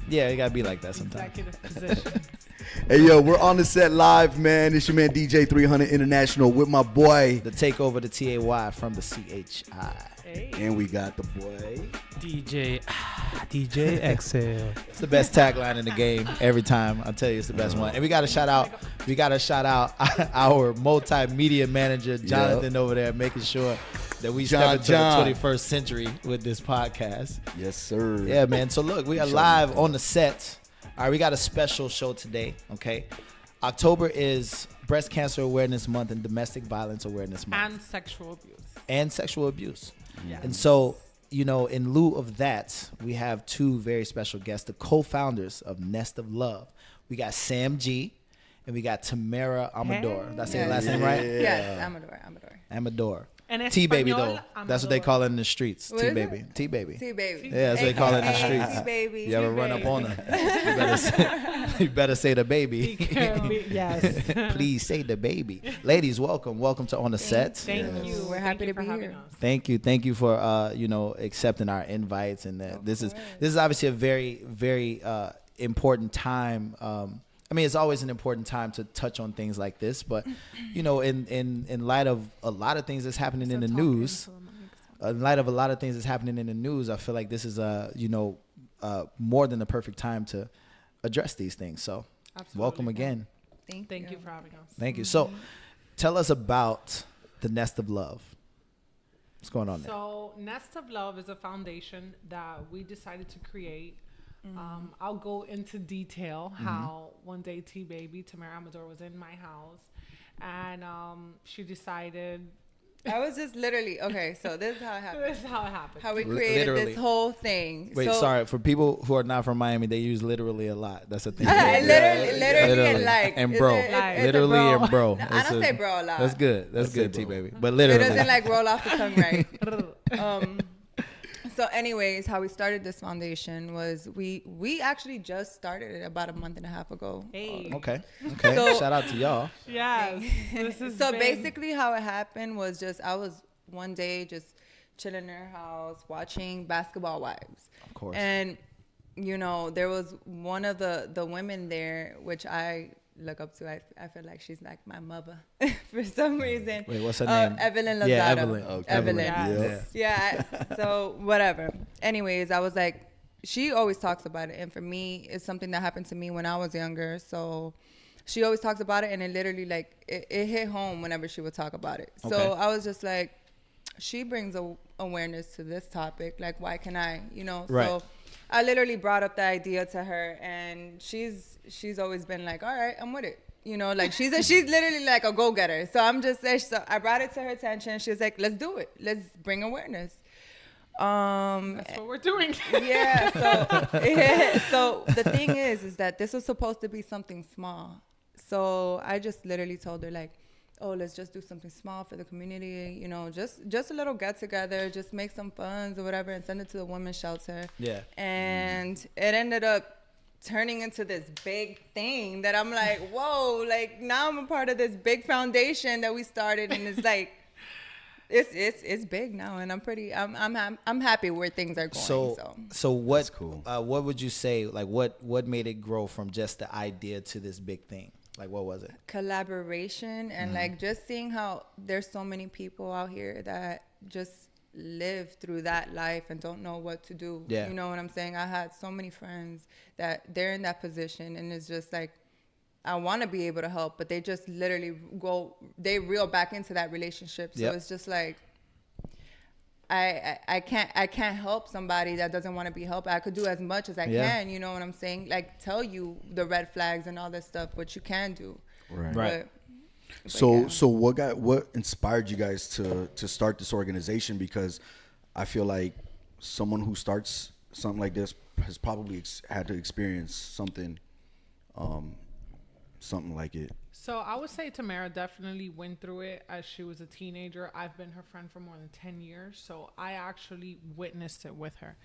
Yeah, it gotta be like that sometimes. Executive position. Hey, yo, we're on the set live, man. It's your man DJ 300 International with my boy. The takeover, the TAY from the CHI. Hey. And we got the boy. DJ Exhale. It's the best tagline in the game every time. I'll tell you, it's the best one. And we got to shout out our multimedia manager, Jonathan, over there, making sure that we step into the 21st century with this podcast. Yes, sir. Yeah, man. So look, we are live on the set. All right, we got a special show today, okay? October is Breast Cancer Awareness Month and Domestic Violence Awareness Month. And sexual abuse. Yeah. And so, you know, in lieu of that, we have two very special guests, the co-founders of Nest of Love. We got Sam G and we got Tamara Amador. Did I say your last name right? Yes, Amador. And T-Baby, though. Amador. That's what they call it in the streets. What T-Baby. T-Baby. T-Baby. Yeah, that's what they call it in the streets. T-Baby. You ever run up on her? You better say the baby. Yes. Please say the baby. Ladies, welcome. Welcome to On the Set. Thank you. We're happy to be having here. us. Thank you for accepting our invites, and this is obviously a very, very important time. I mean, it's always an important time to touch on things like this, but you know, in light of a lot of things that's happening in the news, I feel like this is more than the perfect time to address these things. So, Absolutely. welcome again. Thank you for having us. Thank you. So, tell us about the Nest of Love. What's going on there? So, Nest of Love is a foundation that we decided to create. I'll go into detail how one day T-Baby, Tamara Amador, was in my house and she decided... I was just literally, okay, so this is how it happened. How we created Literally. this whole thing. Wait, sorry. For people who are not from Miami, they use literally a lot. That's a thing. Literally and like. And bro. It's Literally a bro. and bro. No, I don't say bro a lot. That's good. That's good, bro. T-Baby. But It literally. doesn't like roll off the tongue right. So anyways, how we started this foundation was we actually just started it about a month and a half ago. Hey. Okay. So- Shout out to y'all. Yes. This is So basically how it happened was just I was one day just chilling in her house watching Basketball Wives. Of course. And you know, there was one of the women there which I look up to. I feel like she's like my mother for some reason. Wait, what's her name? Evelyn Lozado. Yeah, Evelyn. Okay. Evelyn. Yes. Yeah. So whatever. Anyways, I was like, she always talks about it, and for me, it's something that happened to me when I was younger. So she always talks about it, and it literally like it hit home whenever she would talk about it. So Okay. I was just like, she brings awareness to this topic. Like, why can I? You know. Right. So I literally brought up the idea to her, and she's always been like, all right, I'm with it. You know, like she's literally like a go-getter. So so I brought it to her attention. She was like, let's do it. Let's bring awareness. That's what we're doing. Yeah. So the thing is that this was supposed to be something small. So I just literally told her like, oh, let's just do something small for the community. You know, just a little get together, just make some funds or whatever, and send it to the women's shelter. Yeah. And it ended up turning into this big thing that I'm like, whoa, like now I'm a part of this big foundation that we started, and it's like it's big now, and I'm happy where things are going. So what? That's cool. What would you say? Like what made it grow from just the idea to this big thing? Like what was it? Collaboration and like just seeing how there's so many people out here that just live through that life and don't know what to do. Yeah. You know what I'm saying? I had so many friends that they're in that position, and it's just like, I want to be able to help, but they just literally they reel back into that relationship. So Yep. it's just like, I can't help somebody that doesn't want to be helped. I could do as much as I can, you know what I'm saying? Like tell you the red flags and all that stuff, what you can do. Right. But So what inspired you guys to start this organization? Because I feel like someone who starts something like this has probably had to experience something like it. So I would say Tamara definitely went through it as she was a teenager. I've been her friend for more than 10 years, so I actually witnessed it with her.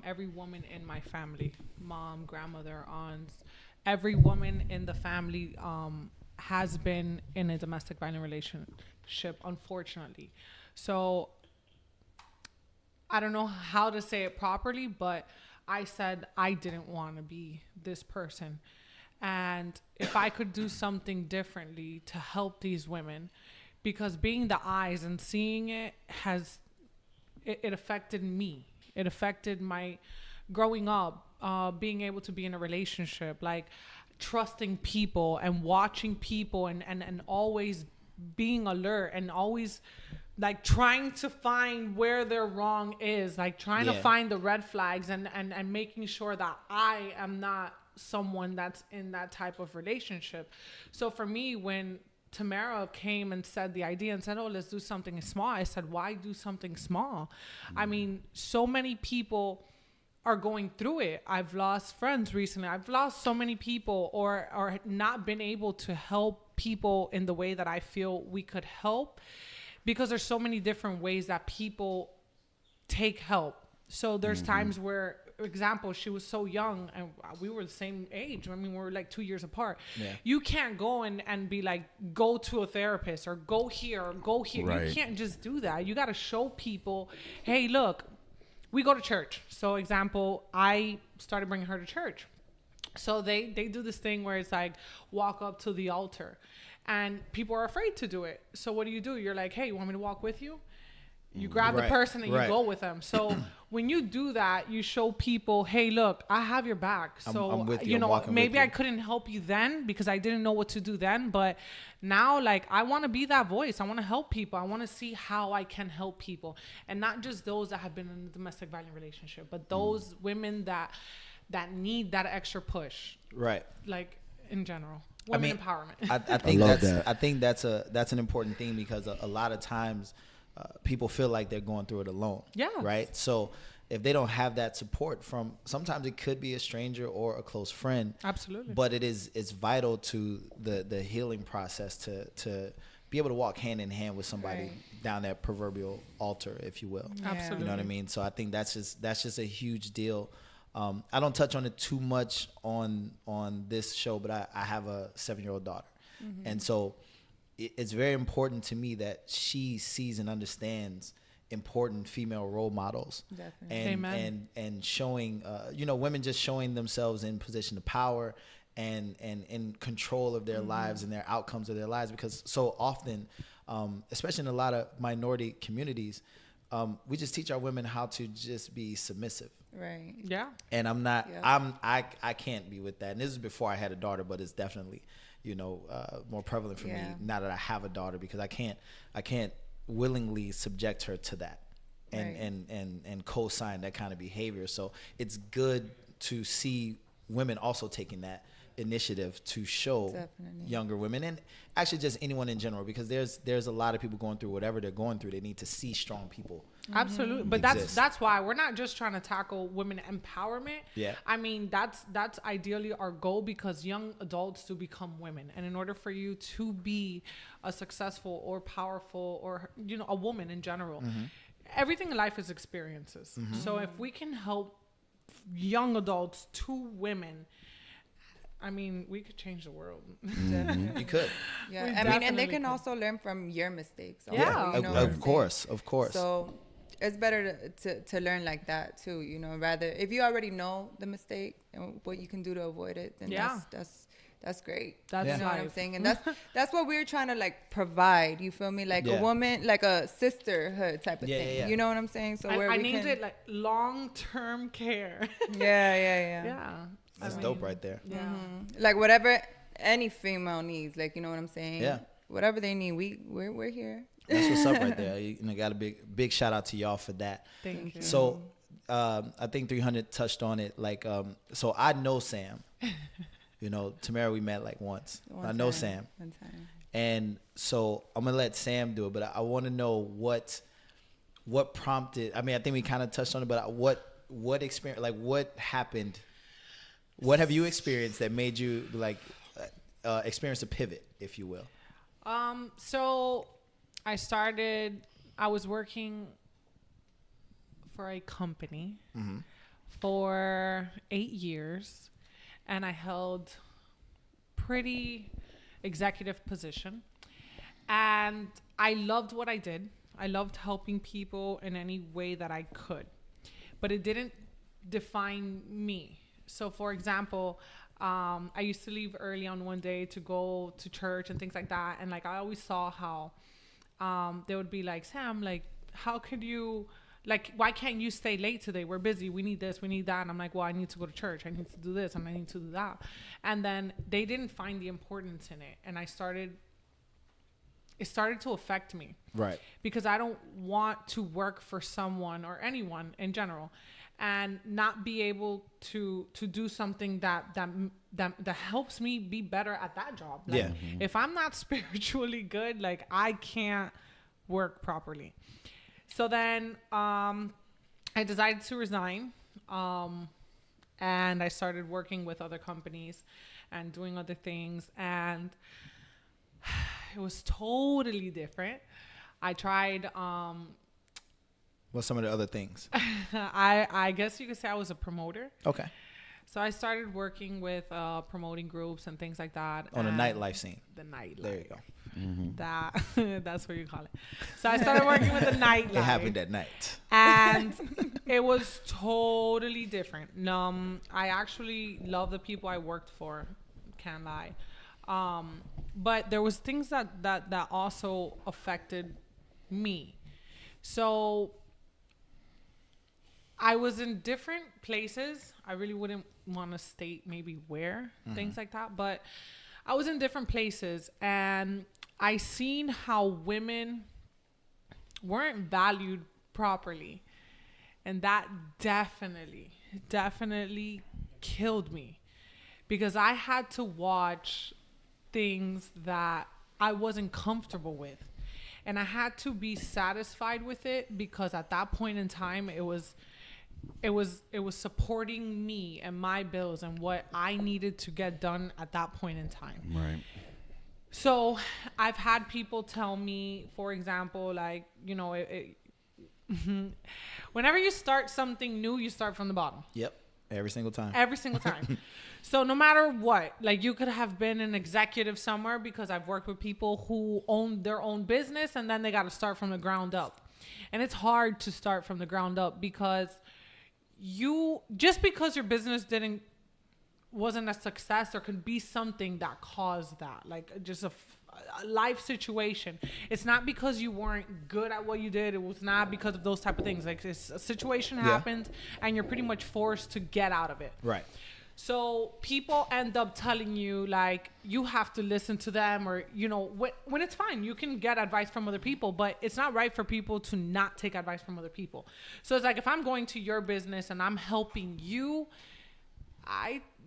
Every woman in my family, mom, grandmother, aunts, every woman in the family has been in a domestic violent relationship, unfortunately. So I don't know how to say it properly, but I said I didn't want to be this person. And if I could do something differently to help these women, because being the eyes and seeing it it affected me. It affected my growing up, being able to be in a relationship, like trusting people and watching people and always being alert and always like trying to find where their wrong is, like trying to find the red flags and making sure that I am not someone that's in that type of relationship. So for me, when Tamara came and said the idea and said, oh, let's do something small, I said, why do something small? I mean, so many people are going through it. I've lost friends recently. I've lost so many people or not been able to help people in the way that I feel we could help, because there's so many different ways that people take help. So there's times where, example, she was so young and we were the same age. I mean, we were like 2 years apart. Yeah. You can't go and be like, go to a therapist or go here or go here. Right. You can't just do that. You got to show people, hey, look, we go to church. So example, I started bringing her to church. So they do this thing where it's like, walk up to the altar. And people are afraid to do it. So what do? You're like, hey, you want me to walk with you? You grab the person and you go with them. So when you do that, you show people, hey, look, I have your back. So, I'm with you. You know, maybe I couldn't help you then because I didn't know what to do then. But now, like, I want to be that voice. I want to help people. I want to see how I can help people. And not just those that have been in a domestic violent relationship, but those women that need that extra push. Right. Like, in general. Women empowerment. I think that's an important thing, because a lot of times people feel like they're going through it alone. Yeah. Right. So if they don't have that support from, sometimes it could be a stranger or a close friend. Absolutely. But it's vital to the healing process to be able to walk hand in hand with somebody down that proverbial altar, if you will. Yeah. Absolutely. You know what I mean? So I think that's just a huge deal. I don't touch on it too much on this show, but I have a 7-year-old daughter. Mm-hmm. And so it's very important to me that she sees and understands important female role models. Definitely. And showing, women just showing themselves in position of power and in control of their lives and their outcomes of their lives. Because so often, especially in a lot of minority communities, we just teach our women how to just be submissive. Right. Yeah. And I'm not, I can't be with that. And this is before I had a daughter, but it's definitely, more prevalent for me now that I have a daughter, because I can't willingly subject her to that and co-sign that kind of behavior. So it's good to see women also taking that initiative to show younger women, and actually just anyone in general, because there's a lot of people going through whatever they're going through. They need to see strong people. Absolutely. But that's why we're not just trying to tackle women empowerment. Yeah. I mean, that's ideally our goal, because young adults do become women, and in order for you to be a successful or powerful or a woman in general, everything in life is experiences. So if we can help young adults to women, I mean, we could change the world. You could. Yeah, I mean, and they can also learn from your mistakes. Also, of course. So it's better to learn like that too. Rather, if you already know the mistake and what you can do to avoid it, then that's great. That's what I'm saying, and that's what we're trying to like provide. You feel me? Like a woman, like a sisterhood type of thing. Yeah. You know what I'm saying? So I named it like long-term care. Yeah. That's dope right there. Yeah. Like whatever any female needs, like, you know what I'm saying? Yeah. Whatever they need, we're here. That's what's up right there. Got a big shout out to y'all for that. Thank you. So I think 300 touched on it. Like, so I know Sam. Tamara, we met like once. I know Sam. One time. And so I'm gonna let Sam do it, but I want to know what prompted. I mean, I think we kind of touched on it, but what experience, like what happened? What have you experienced that made you like experience a pivot, if you will? So I was working for a company for 8 years, and I held pretty executive position, and I loved what I did. I loved helping people in any way that I could, but it didn't define me. So, for example, I used to leave early on one day to go to church and things like that. And like, I always saw how they would be like, Sam, like, how could you, like, why can't you stay late today? We're busy. We need this. We need that. And I'm like, well, I need to go to church. I need to do this and I need to do that. And then they didn't find the importance in it. And it started to affect me. Right. Because I don't want to work for someone or anyone in general and not be able to do something that helps me be better at that job. Like, yeah. If I'm not spiritually good, like, I can't work properly. So then I decided to resign, and I started working with other companies and doing other things, and it was totally different. I tried. What's some of the other things? I guess you could say I was a promoter. Okay. So I started working with promoting groups and things like that. On the nightlife scene. The nightlife. There you go. That's what you call it. So I started working with the nightlife. It happened at night. And it was totally different. I actually love the people I worked for. Can't lie. But there was things that also affected me. So I was in different places. I really wouldn't want to state maybe where, things like that. But I was in different places, and I seen how women weren't valued properly. And that definitely killed me, because I had to watch things that I wasn't comfortable with. And I had to be satisfied with it, because at that point in time, it was supporting me and my bills and what I needed to get done at that point in time. Right. So I've had people tell me, for example, like, you know, whenever you start something new, you start from the bottom. Yep. Every single time. Every single time. So no matter what, like, you could have been an executive somewhere, because I've worked with people who own their own business and then they got to start from the ground up. And it's hard to start from the ground up, because just because your business wasn't a success, there could be something that caused that, like just a life situation. It's not because you weren't good at what you did. It was not because of those type of things. Like, a situation happened and you're pretty much forced to get out of it. Right. So people end up telling you, like, you have to listen to them, or, you know, when it's fine, you can get advice from other people, but it's not right for people to not take advice from other people. So it's like, if I'm going to your business and I'm helping you,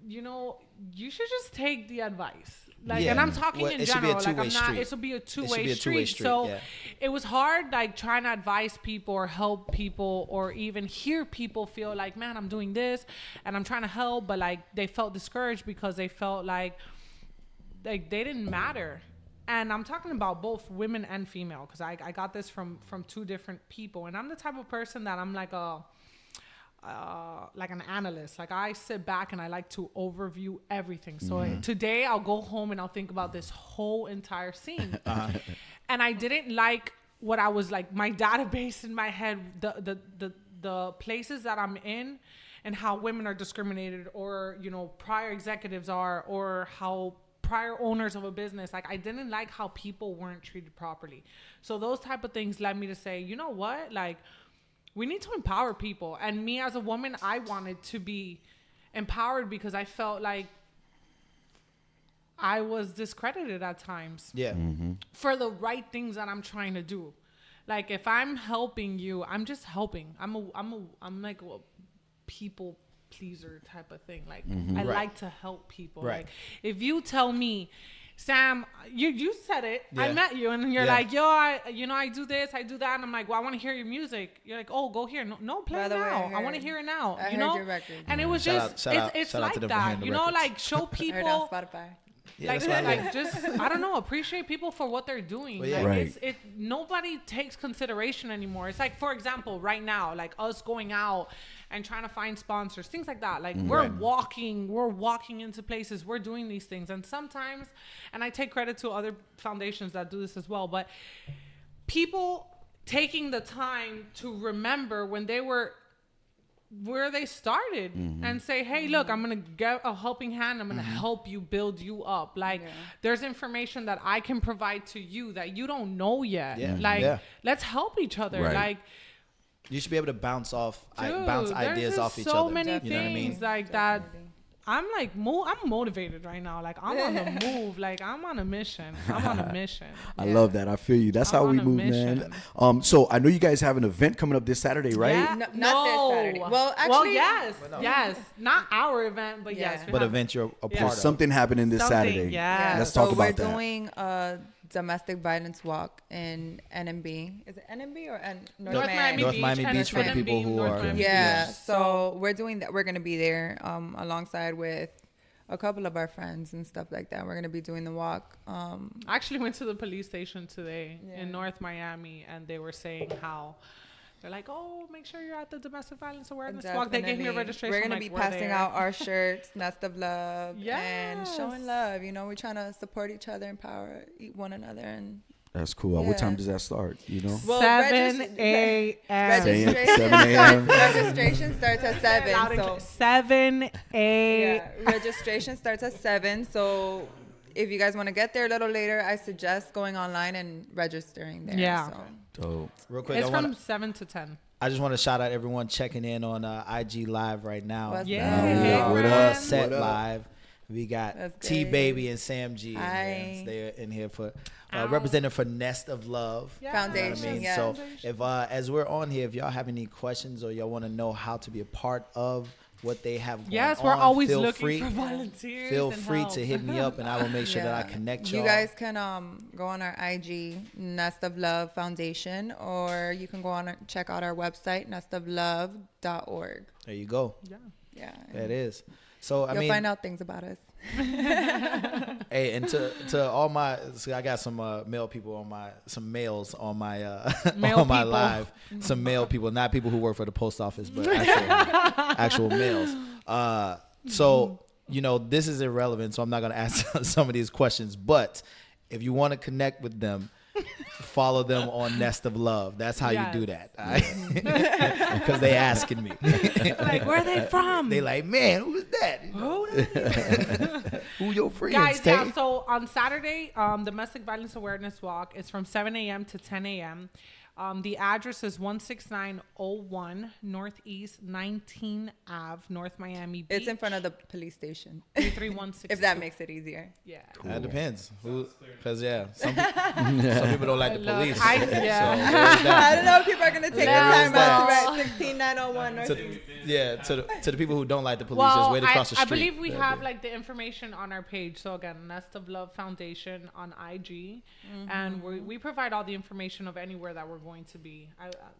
you should just take the advice. Like, and I'm talking in general, like, I'm not, it should be a two-way street. So it was hard, like, trying to advise people or help people, or even hear people feel like, man, I'm doing this and I'm trying to help, but like, they felt discouraged because they felt like they didn't matter. And I'm talking about both women and female, because I got this from two different people. And I'm the type of person that I'm like an analyst. Like, I sit back and I like to overview everything. So today I'll go home and I'll think about this whole entire scene. And I didn't like what I was like, my database in my head, the places that I'm in, and how women are discriminated, or, you know, prior executives are, or how prior owners of a business, like, I didn't like how people weren't treated properly. So those type of things led me to say, you know what, like, we need to empower people. And me as a woman, I wanted to be empowered, because I felt like I was discredited at times. Yeah. For the right things that I'm trying to do. Like, if I'm helping you, I'm just helping. I'm like a people pleaser type of thing. Like, I like to help people. Right. Like, if you tell me, Sam, you said it. Yeah. I met you, and you're like, yo, I do this, I do that, and I'm like, well, I want to hear your music. You're like, oh, go here. No, play it now. I want to hear it now. I heard your record. And it was Shout out it's to like them for that. hearing the You know, records. like, show people. Heard on Spotify. Yeah, Like just, I don't know, appreciate people for what they're doing. Well, yeah. Like, Right. Nobody takes consideration anymore. It's like, for example, right now, like, us going out and trying to find sponsors, things like that. Like, we're walking into places, we're doing these things. And sometimes, and I take credit to other foundations that do this as well, but people taking the time to remember when they were where they started and say, hey, look, I'm going to get a helping hand. I'm going to help you, build you up. Like, there's information that I can provide to you that you don't know yet. Yeah. Like, let's help each other. Right. Like, You should be able to bounce there's ideas just off each so other. many You know what I mean? things like that. I'm like, I'm motivated right now. Like, I'm on the move. Like, I'm on a mission. I love that. I feel you. That's I'm how we on a move, mission. man. So I know you guys have an event coming up this Saturday, right? Yeah. No, not this Saturday. Well, actually, yes. Not our event, but Yeah. yes. we But have- event you're a Yeah. part There's of. something happening this Something, Saturday. yeah. Let's so talk about that. we're doing a domestic violence walk in NMB. Is it NMB or North Miami? North Miami Beach for the people who North are- Miami Yeah. Beach. So we're doing that. We're gonna be there alongside with a couple of our friends and stuff like that. We're gonna be doing the walk. I actually went to the police station today Yeah. in North Miami, and they were saying how they're like, oh, make sure you're at the domestic violence awareness walk. They gave me a Definitely. registration. We're gonna like, be we're passing there. out our shirts, Nest of Love, and Yes. showing love. You know, we're trying to support each other, empower one another, and That's cool. What Yeah. time does that start? You know? Well, 7 regis- a.m. Say it, registration 7 a.m. registration starts at Loud and 7. clear. So 7 a. yeah, registration starts at 7. So if you guys want to get there a little later, I suggest going online and registering there. Yeah. So. Dope. Real quick, It's I from want 7 to 10. I just want to shout out everyone checking in on IG Live right now. What's Yeah. up? Hey, What everyone. up? Set What up? Live. We got That's T great. Baby and Sam G. In Hi. here. They're in here for Ow. representing for Nest of Love. Yeah. You know what I Foundation, mean? yes. So if as we're on here, if y'all have any questions or y'all want to know how to be a part of what they have going Yes, on, we're always feel looking free, for volunteers. feel and free help. to hit me up and I will make sure that I connect y'all. You guys can go on our IG, Nest of Love Foundation, or you can go on check out our website, nestoflove.org. There you go. Yeah. Yeah. That is. So I You'll mean, find out things about us. hey, and to all my, see, I got some male people on my, some males on my Male on my people. live, some male people, not people who work for the post office, but actual males. So you know, this is irrelevant, so I'm not gonna ask some of these questions. But if you want to connect with them, follow them on Nest of Love. That's how Yes. you do that. Because they asking me. Like, where are they from? They like, man, who's that? Who your friends? Guys, Tay? yeah, so on Saturday, Domestic Violence Awareness Walk is from 7 a.m. to 10 a.m. The address is 16901 Northeast 19th Ave, North Miami Beach. It's in front of the police station. 33162. If that makes it easier. Yeah. That depends. Because, some people don't like the police. I So there's I that. don't know if people are going to take the There is time out to that. write 16901 Northeast. To the people who don't like the police, just Well, wait across the I street. believe we have like the information on our page. So again, Nest of Love Foundation on IG, and we provide all the information of anywhere that we're going to be.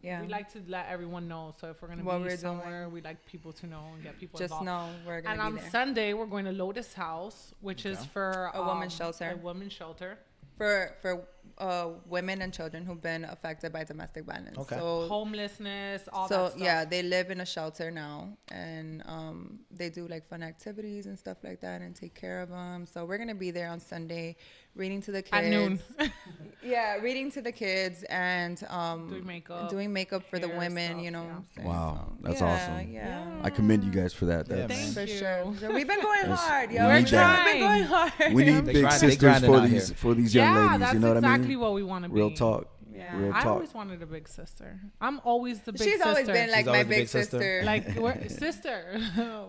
Yeah. We like to let everyone know. So if we're going to What be we're somewhere, doing. we like people to know and get people Just involved. know we're going And to on be there. Sunday, we're going to Lotus House, which is for A women's shelter. A women's shelter. For women and children who've been affected by domestic violence. Okay. So, Homelessness, all so that stuff. yeah, they live in a shelter now, and they do like fun activities and stuff like that, and take care of them. So we're gonna be there on Sunday, reading to the kids. At noon. Yeah, reading to the kids and Doing makeup, for the hair women. stuff, You know. yeah. What I'm saying? Wow, So, that's yeah, awesome. Yeah. I commend you guys for that. Yeah, That's, man. Thank For you. sure. So we've been going hard, yo. We We're need that. We've been going hard. we need They big grind- they sisters grinding for out these here. for these young ladies. that's You know what I exactly mean? what we want to be. Real talk. Yeah. Real I talk. always wanted a big sister. I'm always the big She's sister. always been like She's my always the big big sister. sister. Like, sister,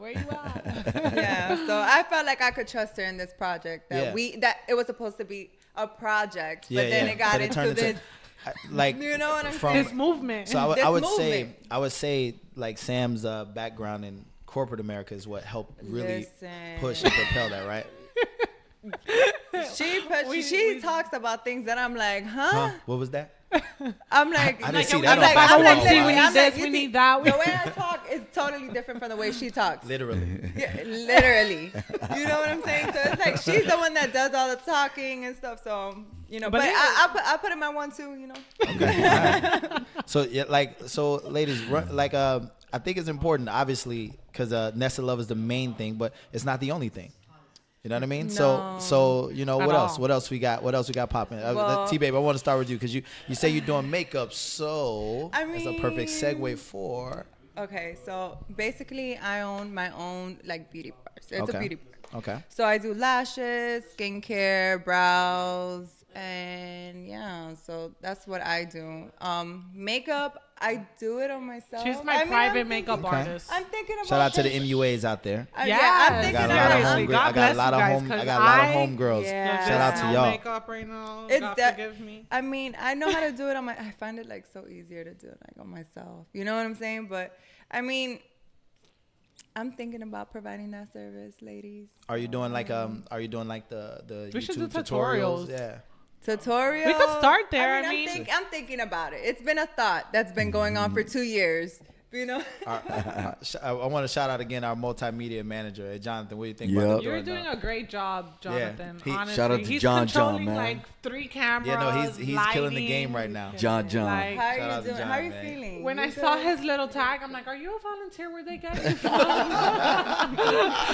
where you at? Yeah, so I felt like I could trust her in this project. That Yeah. that it was supposed to be a project, Yeah, but then yeah. it got But it into turned this. like You know what I'm from- saying? This movement. So This I would movement. say like Sam's background in corporate America is what helped really Listen. push and propel that, right? She talks about things that I'm like, huh? What was that? I'm like, I didn't like, see I'm that like, on I'm like, basketball literally, wise. I'm like, We you need see, that. The way I talk is totally different from the way she talks. Literally. Yeah, literally. You know what I'm saying? So it's like she's the one that does all the talking and stuff. So you know, But but it- I put him at 1 2. You know. Okay. So yeah, so ladies, I think it's important, obviously, because Nest of Love is the main thing, but it's not the only thing. You know what I mean? No. So you know At what else? all. What else we got? What else we got popping? Well- T-Babe, I want to start with you because you say you're doing makeup, so I that's a perfect mean- segue for Okay, so basically, I own my own like beauty bars. It's a beauty bar. Okay. So I do lashes, skincare, brows, and yeah. So that's what I do. Makeup, I do it on myself. She's my private makeup artist. I'm thinking about Shout out to the MUAs out there. Yeah, I'm I thinking got a lot of seriously, home. God I got a bless lot you of guys, home. I 'cause got a lot of I- homegirls. Yeah. Shout out to no y'all. makeup right now. It's God that- forgive me. I mean, I know how to do it on my. I find it like so easier to do it like on myself. You know what I'm saying? But I mean, I'm thinking about providing that service, ladies. Are you doing like the We should do YouTube tutorials. Yeah. Tutorial. We could start there. I I'm mean, I'm thinking about it. It's been a thought that's been going on for 2 years. You know. I want to shout out again our multimedia manager, Jonathan. What do you think Yep. about you're doing a great job, Jonathan. He- Honestly, shout out to he's John, controlling man. like 3 cameras. Yeah, no, he's killing the lighting. game right now. John. Like, How are Shout out you to doing? John, How are you man. feeling? when You I saw good? his little tag, I'm like, "Are you a volunteer? Where they get you from?"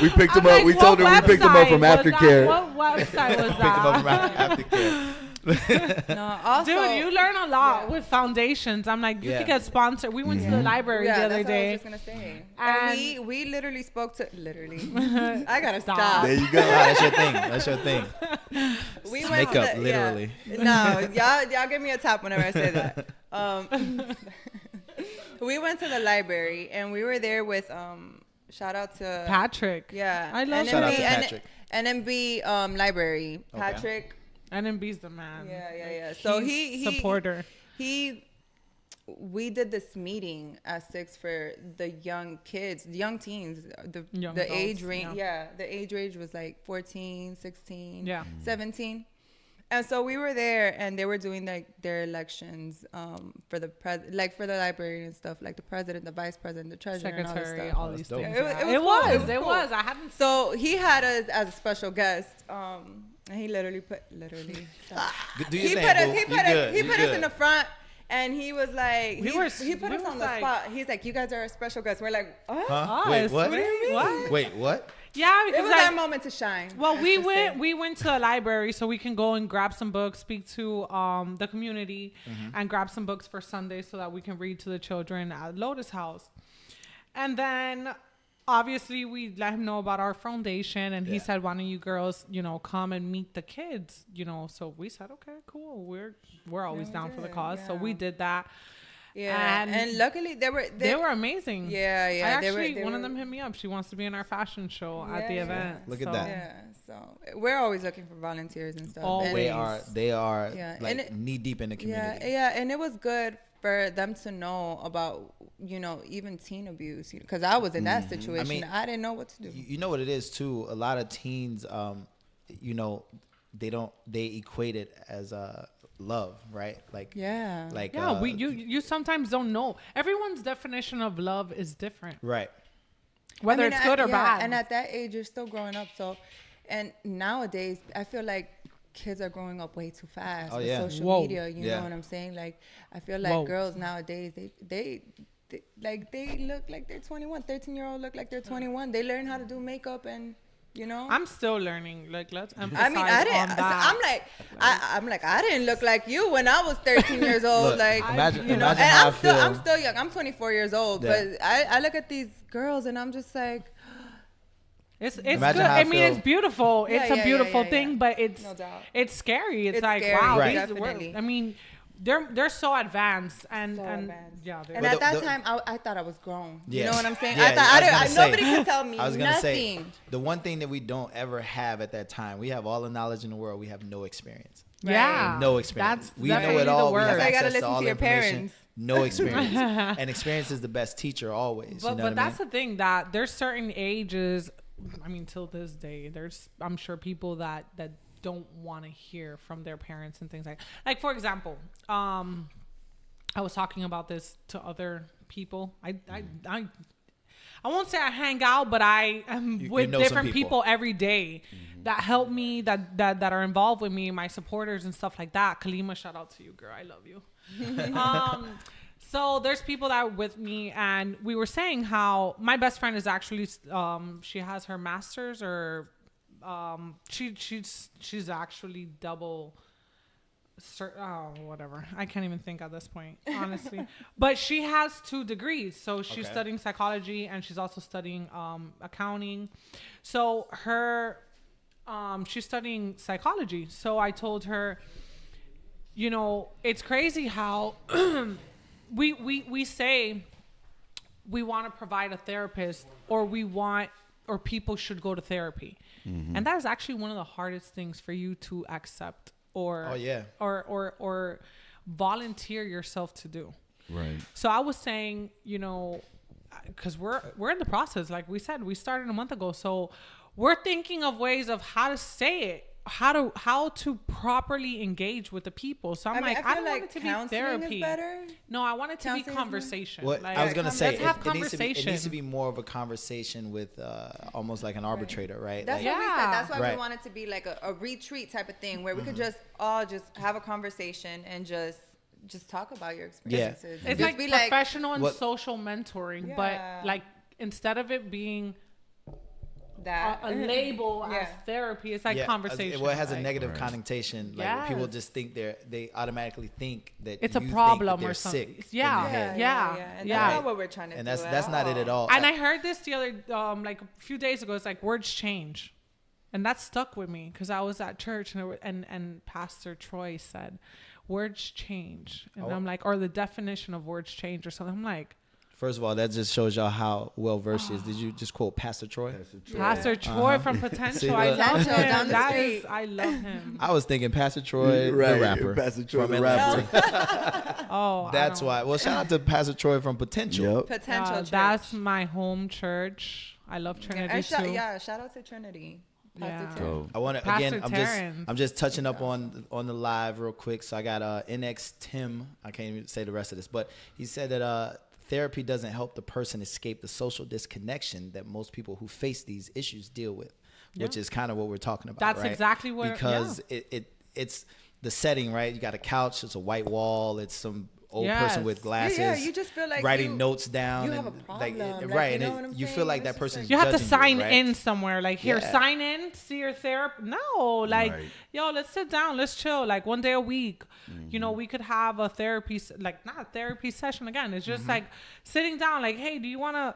We picked him I'm up. like, We told her "What we picked him up website from was Aftercare. that? What website was Pick him up that? from Aftercare. No, also, Dude, you learn a lot Yeah. with foundations. I'm like, you Yeah. could get sponsored. We went to the library yeah, the other that's what I day. was just gonna say. And- And we literally spoke to I gotta Stop. stop. There you Ah, go. that's your thing. That's your thing. We Makeup, to literally. Yeah. No, y'all give me a tap whenever I say that. We went to the library and we were there with shout out to Patrick. Yeah, I love Shout out to NMB Patrick. NMB library. Okay. Patrick. NMB's the man. Yeah. So he supporter. We did this meeting at 6 for the young kids, the young teens, Young the adults, age range. yeah. Yeah, the age range was like 14, 16, Yeah. 17. And so we were there, and they were doing like their elections for the for the library and stuff, like the president, the vice president, the treasurer, and all this Secretary, stuff. all these dope. things. It was- yeah. it was It cool. was. It was It cool. was. I haven't. So he had us as a special guest, and he literally put Do your he thing, put us boo. he You put us good. he You put us good. in the front, and he was like he put we us was on the like- spot. He's like, you guys are a special guest. We're like, what? Huh? Us. Wait, what? What do you mean? What? Wait, what? Yeah, It because was like, our moment to shine. well, let's we just went say. we went to a library so we can go and grab some books, speak to the community, and grab some books for Sunday so that we can read to the children at Lotus House. And then obviously we let him know about our foundation, and he Yeah. said, "Why don't you girls, come and meet the kids?" So we said, "Okay, cool. We're always we down for the did, cause." So we yeah. did that. Yeah, and luckily they They were amazing. Yeah, yeah. I actually, they one were, of them hit me up. She wants to be in our fashion show at the Yeah. event. Look at So- that. Yeah, so we're always looking for volunteers and stuff. Always. And They are Yeah, like and it- knee deep in the community. Yeah, and it was good for them to know about, even teen abuse, because I was in that situation. mean, I didn't know what to do. You know what it is too. A lot of teens, they equate it as love, right? Like Yeah. like Yeah, you sometimes don't know. Everyone's definition of love is different, right. whether I mean, it's good or bad. And at that age, you're still growing up. So, and nowadays, I feel like kids are growing up way too fast Oh, with yeah. social Whoa. media. You Yeah. know what I'm saying? Like, I feel like Whoa. girls nowadays, they look like they're 21. 13-year-old look like they're 21. They learn how to do makeup and, I'm still learning. Like, let's emphasize I mean, I didn't. on that. I'm like, I didn't look like you when I was 13 years old. Look, like, imagine and how I feel. I'm still young. I'm 24 years old, Yeah. but I look at these girls and I'm just like, It's Imagine good. how I I mean, feel. it's beautiful. Yeah, It's yeah, a yeah, beautiful yeah, thing, yeah. but it's No doubt. it's scary. It's It's like scary, wow, Right. definitely. I mean, they're so advanced and So and advanced. yeah. They're and But at that the- time, I thought I was grown. Yeah. You know what I'm saying? Yeah, I thought I was gonna say. nobody could tell me I was gonna nothing. say the one thing that we don't ever have at that time, we have all the knowledge in the world. We have no experience. yeah. No experience. That's We know definitely it all. the We have word. So you gotta access to listen all to the your information. parents. No experience. And experience is the best teacher always. But you know but what I that's the thing, that there's certain ages. I mean, till this day, I'm sure people that don't want to hear from their parents and things like for example, I was talking about this to other people. I won't say I hang out, but I am You with know some different people. people every day that help me, that are involved with me, my supporters and stuff like that. Kalima, shout out to you, girl. I love you. So there's people that are with me, and we were saying how my best friend is actually she has her master's, or she's actually double whatever. I can't even think at this point, honestly. But she has 2 degrees. So she's studying psychology and she's also studying accounting. So she's studying psychology. So I told her, you know, it's crazy how we say we want to provide a therapist, or people should go to therapy. Mm-hmm. And that is actually one of the hardest things for you to accept or volunteer yourself to do. Right. So I was saying, you know, because we're in the process, like we said, we started a month ago. So we're thinking of ways of how to say it, how to properly engage with the people. So I don't want it to be therapy. No, I want it to be conversation. Well, like, I was gonna say let's have it conversation. needs to be more of a conversation with almost like an arbitrator, right? That's like, what we said. That's why Right. we want it to be like a retreat type of thing where we could just all just have a conversation and just talk about your experiences. It's just like be professional and social mentoring, but Yeah. like instead of it being that a label as therapy, it's like conversation. Well, it has a like, negative connotation. Like people Yes. just think they automatically think that it's a you problem think that or they're something. sick Yeah. in the head. And that's not what we're trying to And do. that's not it at all. And I heard this the other like a few days ago. It's like words change, and that stuck with me because I was at church and Pastor Troy said words change, and I'm like, or the definition of words change or something. I'm like, First of all, that just shows y'all how well versed she is. Did you just quote Pastor Troy? Pastor Troy from Potential. See, I look. love him. Down the street. I love him. I was thinking Pastor Troy, Right, the rapper. Pastor Troy, from the Atlanta. rapper. Oh, That's why. Well, shout out to Pastor Troy from Potential. Yep. Potential church. That's my home church. I love Trinity and too. shout out to Trinity. Yeah. Pastor Terrence. I want to Pastor again. Terrence. I'm just touching up on the live real quick. So I got NX Tim. I can't even say the rest of this, but he said that therapy doesn't help the person escape the social disconnection that most people who face these issues deal with, which is kind of what we're talking about. That's right? exactly what. Because it's the setting, right? You got a couch. It's a white wall. It's some old person with glasses. Yeah, you just feel like writing notes down. you and have a problem. right? You know and what I'm you saying? feel like It's that just person's You have to judging sign right? in somewhere. Like, here, Yeah. sign in, see your therapist. No, like, Right. yo, let's sit down, let's chill. Like, one day a week, you know, we could have a therapy, like, not a therapy session again. It's just like sitting down, like, hey, do you want to?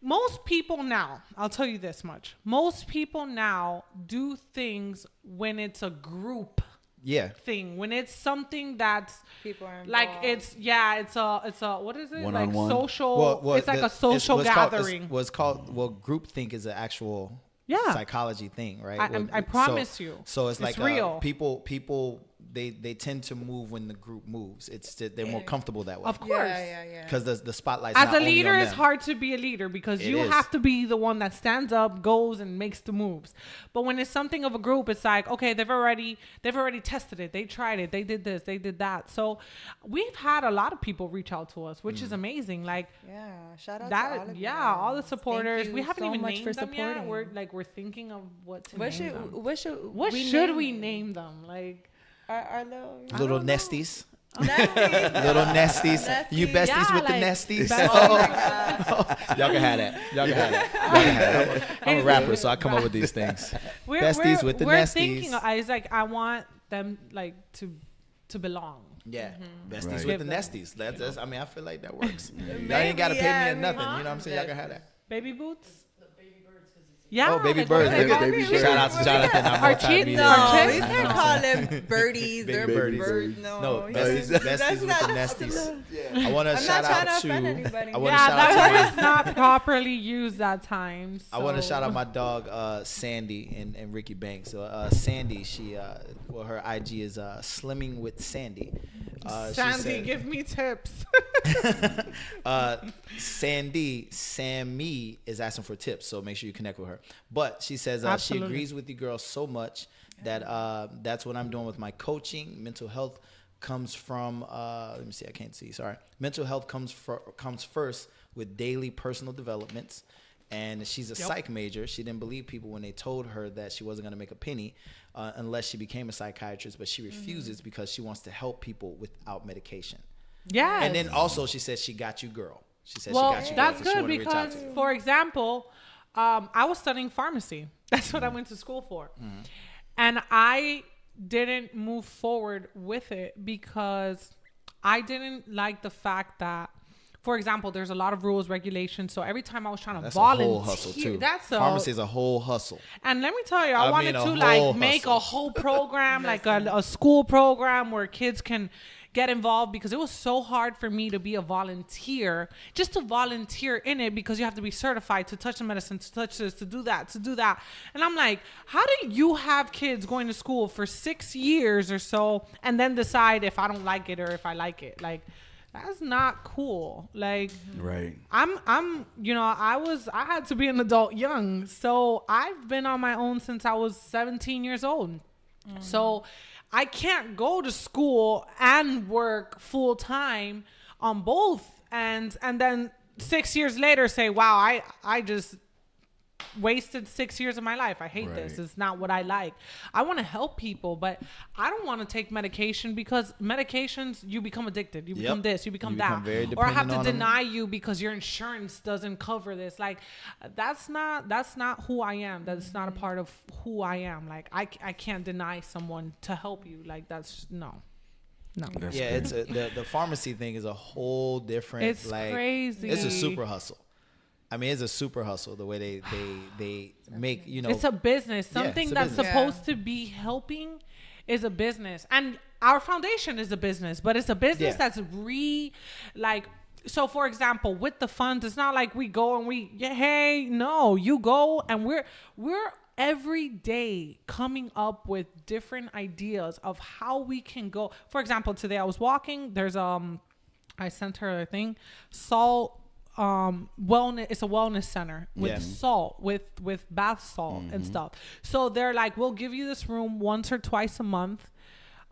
Most people now, I'll tell you this much. Most people now do things when it's a group Yeah. thing, when it's something that's people are like involved. it's a what is it, One-on-one. like social, it's like a social gathering. What's called groupthink is an actual psychology thing, right? I promise you. So it's like real. People they tend to move when the group moves. It's they're more comfortable that way. Of course. Yeah. Because the spotlight's As not a only leader, on it's them. hard to be a leader because It you is. have to be the one that stands up, goes, and makes the moves. But when it's something of a group, it's like, okay, they've already tested it, they tried it, they did this, they did that. So we've had a lot of people reach out to us, which is amazing. Like Shout out that, to all of you. all the supporters. Thank We you haven't so even much named for them yet. supporting. We're thinking of what to What name them. should We name them? Like our Little nesties. Nesties. Little nesties. You besties Yeah, with the like, nesties. besties. Oh my God. Y'all can have that. Y'all can have that. I'm a rapper, so I come up with these things. Besties with the we're nesties. thinking. I want them like to belong. Yeah, besties Right. with the nesties. That's I mean, I feel like that works. Y'all ain't gotta pay me or nothing. You know what I'm saying? Y'all can have that. Baby boots. Yeah. Oh, baby like, birds. what do they call Baby me? birds. Shout out to Jonathan. I'm Our cheat- multimedia. no, We can't call them birdies. They're Baby birds. No, No, besties with the nesties. I want to I'm shout not trying out to offend anybody. I want to Yeah, shout out to that my word is not properly used at times. I want to so- shout out my dog Sandy and Ricky Banks. So Sandy, she her IG is slimming with Sandy. She Sandy, said- give me tips. Sammy is asking for tips, so make sure you connect with her. But she says she Absolutely. agrees with you girls so much that that's what I'm doing with my coaching. Mental health comes from let me see, I can't see. Sorry, mental health comes first with daily personal developments. And she's a psych major. She didn't believe people when they told her that she wasn't going to make a penny unless she became a psychiatrist. But she refuses because she wants to help people without medication. Yeah. And then also she said she got you, girl. She said well, she got you. that's girl, 'cause she good wanna reach out because, to you. for example, I was studying pharmacy. That's what I went to school for. And I didn't move forward with it because I didn't like the fact that, for example, there's a lot of rules, regulations. So every time I was trying to volunteer, a whole hustle too. Pharmacy is a whole hustle. And let me tell you, I wanted to make hustle. a whole program, like a school program where kids can get involved, because it was so hard for me to be a volunteer, just to volunteer in it, because you have to be certified to touch the medicine, to touch this, to do that. And I'm like, how do you have kids going to school for 6 years or so and then decide if I don't like it or if I like it? Like, that's not cool. Like, right. I'm, you know, I had to be an adult young. So I've been on my own since I was 17 years old. So I can't go to school and work full time on both ends and then 6 years later say, wow, I just wasted 6 years of my life. I hate this. It's not what I like. I want to help people, but I don't want to take medication, because medications, you become addicted. You become this, you become that. Or I have to deny you because your insurance doesn't cover this. Like, that's not who I am. That's not a part of who I am. Like, I can't deny someone to help you. Like, that's no. That's Yeah, it's the pharmacy thing is a whole different. It's crazy. It's a super hustle. I mean, it's a super hustle the way they make, you know. It's a business. Something that's supposed to be helping is a business. And our foundation is a business, but it's a business that's so for example, with the funds, it's not like we go and you go and we're every day coming up with different ideas of how we can go. For example, today I was walking, there's I sent her a thing, salt wellness. It's a wellness center with salt, with bath salt and stuff. So they're like, we'll give you this room once or twice a month,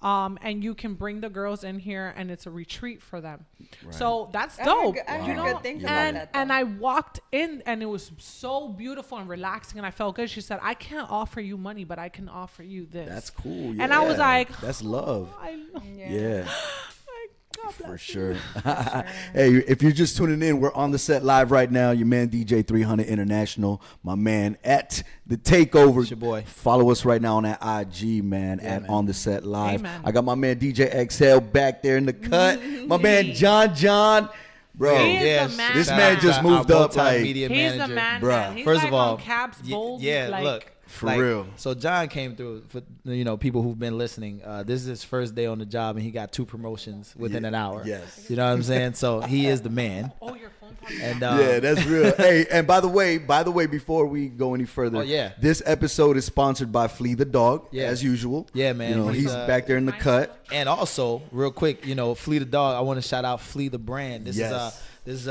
and you can bring the girls in here, and it's a retreat for them. Right. So that's dope. You know, and I walked in, and it was so beautiful and relaxing, and I felt good. She said, I can't offer you money, but I can offer you this. That's cool. Yeah. And I was like, that's love. Yeah. For sure. Hey, if you're just tuning in, we're on the set live right now. Your man DJ 300 International, my man at the Takeover. It's your boy. Follow us right now on that IG, man, at On the Set Live. Amen. I got my man DJ XL back there in the cut. My man John. Bro, this man just moved up. Like, he's the man. Bro. He's First like of all, on Caps Bold. Look. For real. So John came through, for people who've been listening. This is his first day on the job, and he got 2 promotions within an hour. Yes. You know what I'm saying? So he is the man. Oh, your phone call. And yeah, that's real. Hey, and by the way, before we go any further, this episode is sponsored by Flea the Dog, as usual. Yeah, man. You know, he's back there in the cut. And also, real quick, Flea the Dog. I want to shout out Flea the brand. This is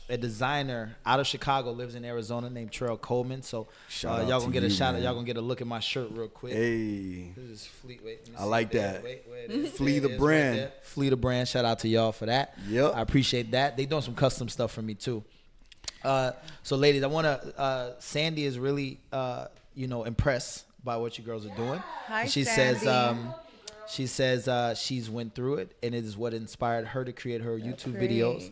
a designer out of Chicago, lives in Arizona, named Trell Coleman. So y'all gonna get a shout out. Y'all gonna get a look at my shirt real quick. Hey, this is Flea. Wait, I like that. Wait, Flea the brand. Right, Flea the brand. Shout out to y'all for that. Yep, I appreciate that. They doing some custom stuff for me too. So ladies, I wanna. Sandy is really impressed by what you girls are doing. Hi, she Sandy. She says she's went through it, and it is what inspired her to create her YouTube videos.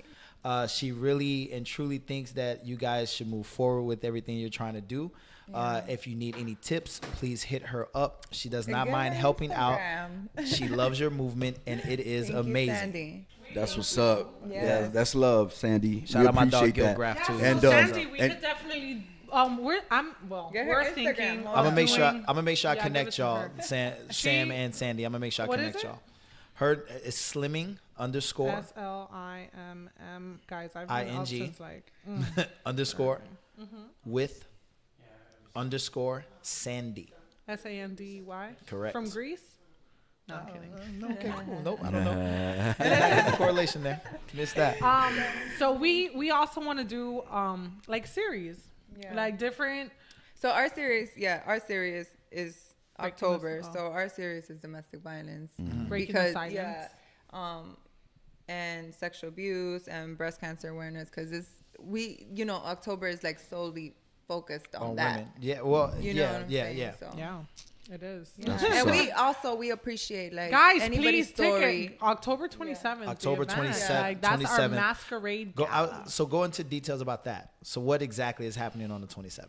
She really and truly thinks that you guys should move forward with everything you're trying to do. If you need any tips, please hit her up. She does not mind helping out. She loves your movement, and it is amazing. Sandy. That's what's up. Yeah, that's love, Sandy. Shout out my dog Gilgraph too. And Sandy, we could definitely. We're thinking. I'm gonna make sure I connect y'all, Sam and Sandy. I'm gonna make sure I connect y'all. Her is slimming _ SLIMM. Guys, I've been up ING since like underscore with underscore Sandy. SANDY. Correct. From Greece. No, I'm kidding. No, okay, cool. Nope, I don't know. The correlation there. Missed that. So we also want to do like series, like different. So our series is October. So our series is domestic violence, Breaking the silence. And sexual abuse and breast cancer awareness, because October is like solely focused on that. Women. Yeah, well, So, yeah, it is. Yeah. And we appreciate like guys, anybody's please story. ticket October 27th. October 27th. Like, that's our masquerade. So go into details about that. So what exactly is happening on the 27th?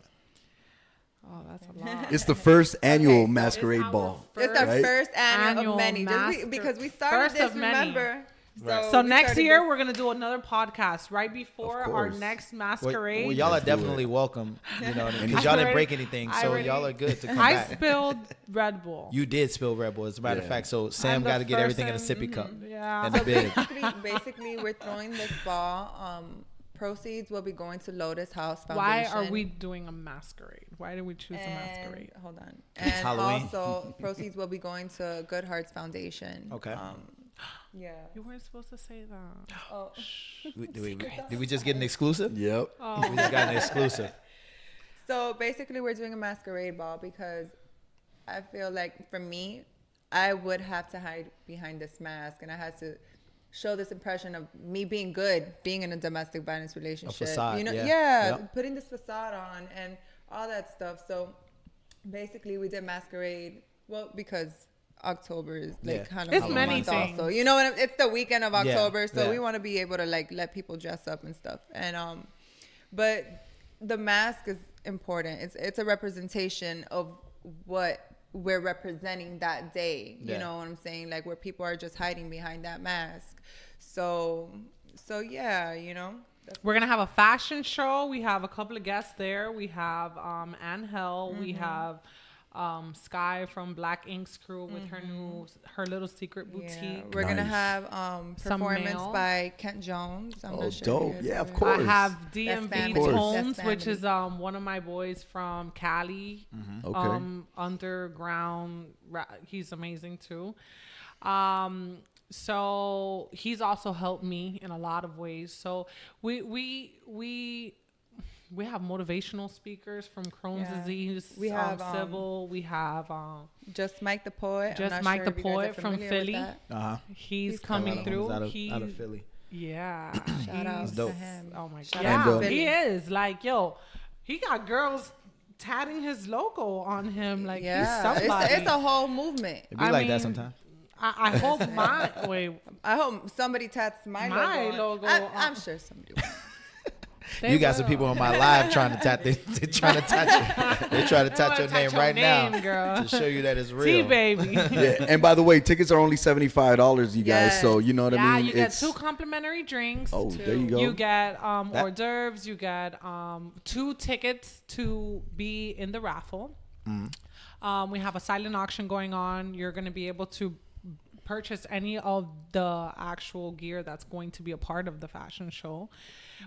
Oh, that's a lot. It's the first annual so masquerade It's our ball. It's our Right? first annual Annual of many. first Because we started this, of many. remember? Right. So we next started year this- we're gonna do another podcast right before Of our course. next Well, masquerade. y'all are Let's do definitely it. welcome. You know, And because y'all didn't already- break anything, I so already- y'all are good to come I back. spilled Red Bull. You did spill Red Bull, as a matter of Yeah. fact. So Sam I'm the got to get everything in a person- sippy cup Yeah. and a bid. Basically, we're throwing this ball. Proceeds will be going to Lotus House Why Foundation. are we doing a masquerade? Why did we choose a masquerade? Hold on. It's And Halloween. also, proceeds will be going to Good Hearts Foundation. Okay. Yeah. You weren't supposed to say that. Oh. Did we just get an exclusive? Yep. We just got an exclusive. So basically, we're doing a masquerade ball because I feel like for me, I would have to hide behind this mask, and I had to show this impression of me being good, being in a domestic violence relationship. facade, you know, yeah. Yep. putting this facade on and all that stuff. So basically, we did masquerade. Well, because October is like Yeah. kind of It's Halloween many month things. also. You know what? It's the weekend of October, so yeah. we want to be able to like let people dress up and stuff. And but the mask is important. It's a representation of what we're representing that day. You Yeah. know what I'm saying? Like where people are just hiding behind that mask. So yeah, you know. We're gonna have a fashion show. We have a couple of guests there. We have Angel. We have Sky from Black Ink's crew with her little secret boutique. Yeah. We're gonna Nice. have Some performance mail. by Kent Jones. I'm Oh, not sure dope. if you guys Yeah, of know. course. I have That's DMV family. Tones, That's which family. is one of my boys from Cali. Okay. Underground. He's amazing too. So he's also helped me in a lot of ways. So we have motivational speakers from Crohn's Yeah. disease. We have, Sybil. We have Just Mike the Poet. Just I'm not Mike sure the if you guys are Poet from familiar with Philly. that. Uh-huh. he's He's coming coming. through. Out of He's- Philly. Yeah. Shout out he's- to dope. him. Oh my Shout god. out Yeah, to he Philly. is like, yo, he got girls tatting his logo on him. Like he's Yeah, somebody. it's a whole movement. It be I like that mean, sometimes. I hope I hope somebody tats my logo. I'm sure somebody will. You got some people on my live trying to tap. They're trying to touch you. They're trying to touch your name right now girl. to show you that it's T real. baby. Yeah. And by the way, tickets are only $75, you guys. Yes. So you know what Yeah, I mean. you get 2 complimentary drinks. Oh, there you go. You get hors d'oeuvres. You get 2 tickets to be in the raffle. We have a silent auction going on. You're going to be able to purchase any of the actual gear that's going to be a part of the fashion show,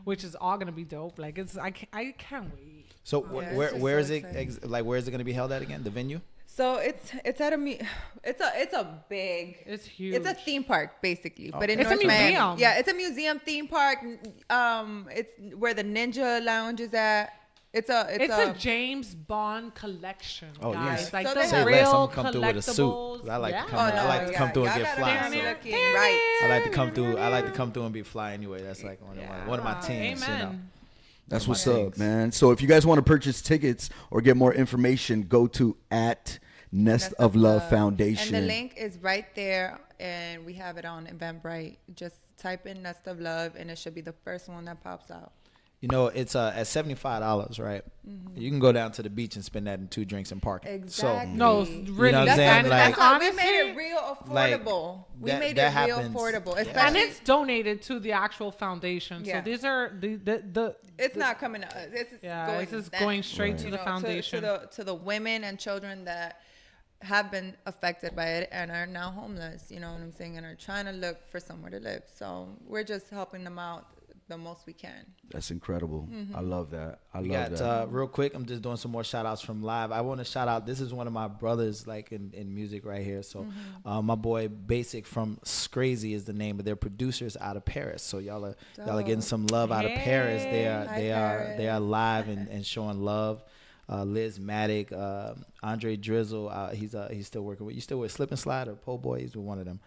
which is all going to be dope. Like I can't wait. So Yeah, where it's just where so is it? exciting. Like where is it going to be held at again? The venue? So it's at it's a big. It's huge. It's a theme park basically, but in It's a North Miami. museum. Yeah, it's a museum theme park. It's where the Ninja Lounge is at. It's a James Bond collection, Oh, guys. yes. like So the they Say have- less. I'm real gonna come through with a suit. collectibles. I like to Yeah. come. I like to come through and y'all get gotta fly. be looking right. I like to come through. I like to come through and be fly anyway. That's like one of my teams. Amen. You know. That's my what's up, things. man. So if you guys want to purchase tickets or get more information, go to at Nest of Love Foundation. And the link is right there, and we have it on Eventbrite. Just type in Nest of Love, and it should be the first one that pops out. You know, it's at $75, right? You can go down to the beach and spend that in 2 drinks and parking. Exactly. No, So, really. you know what I'm That's saying? why, Like, that's why we honestly, made it real affordable. We that- made that it real happens. affordable. Yeah. Especially, and it's donated to the actual foundation. Yeah. So these are the it's not coming to us. It's going this is to them. going straight to You the know, foundation. to the women and children that have been affected by it and are now homeless. You know what I'm saying? And are trying to look for somewhere to live. So we're just helping them out the most we can. That's incredible. I love that. I we love got that. real quick. I'm just doing some more shout outs from live. I want to shout out. This is one of my brothers, like in music right here. So my boy Basic from Scrazy is the name of their producers out of Paris. So y'all are getting some love out of Paris. They are Hey. they are live and showing love. Liz Maddock, Andre Drizzle. He's still working with. You still with Slip and Slide or Po Boy? He's with one of them.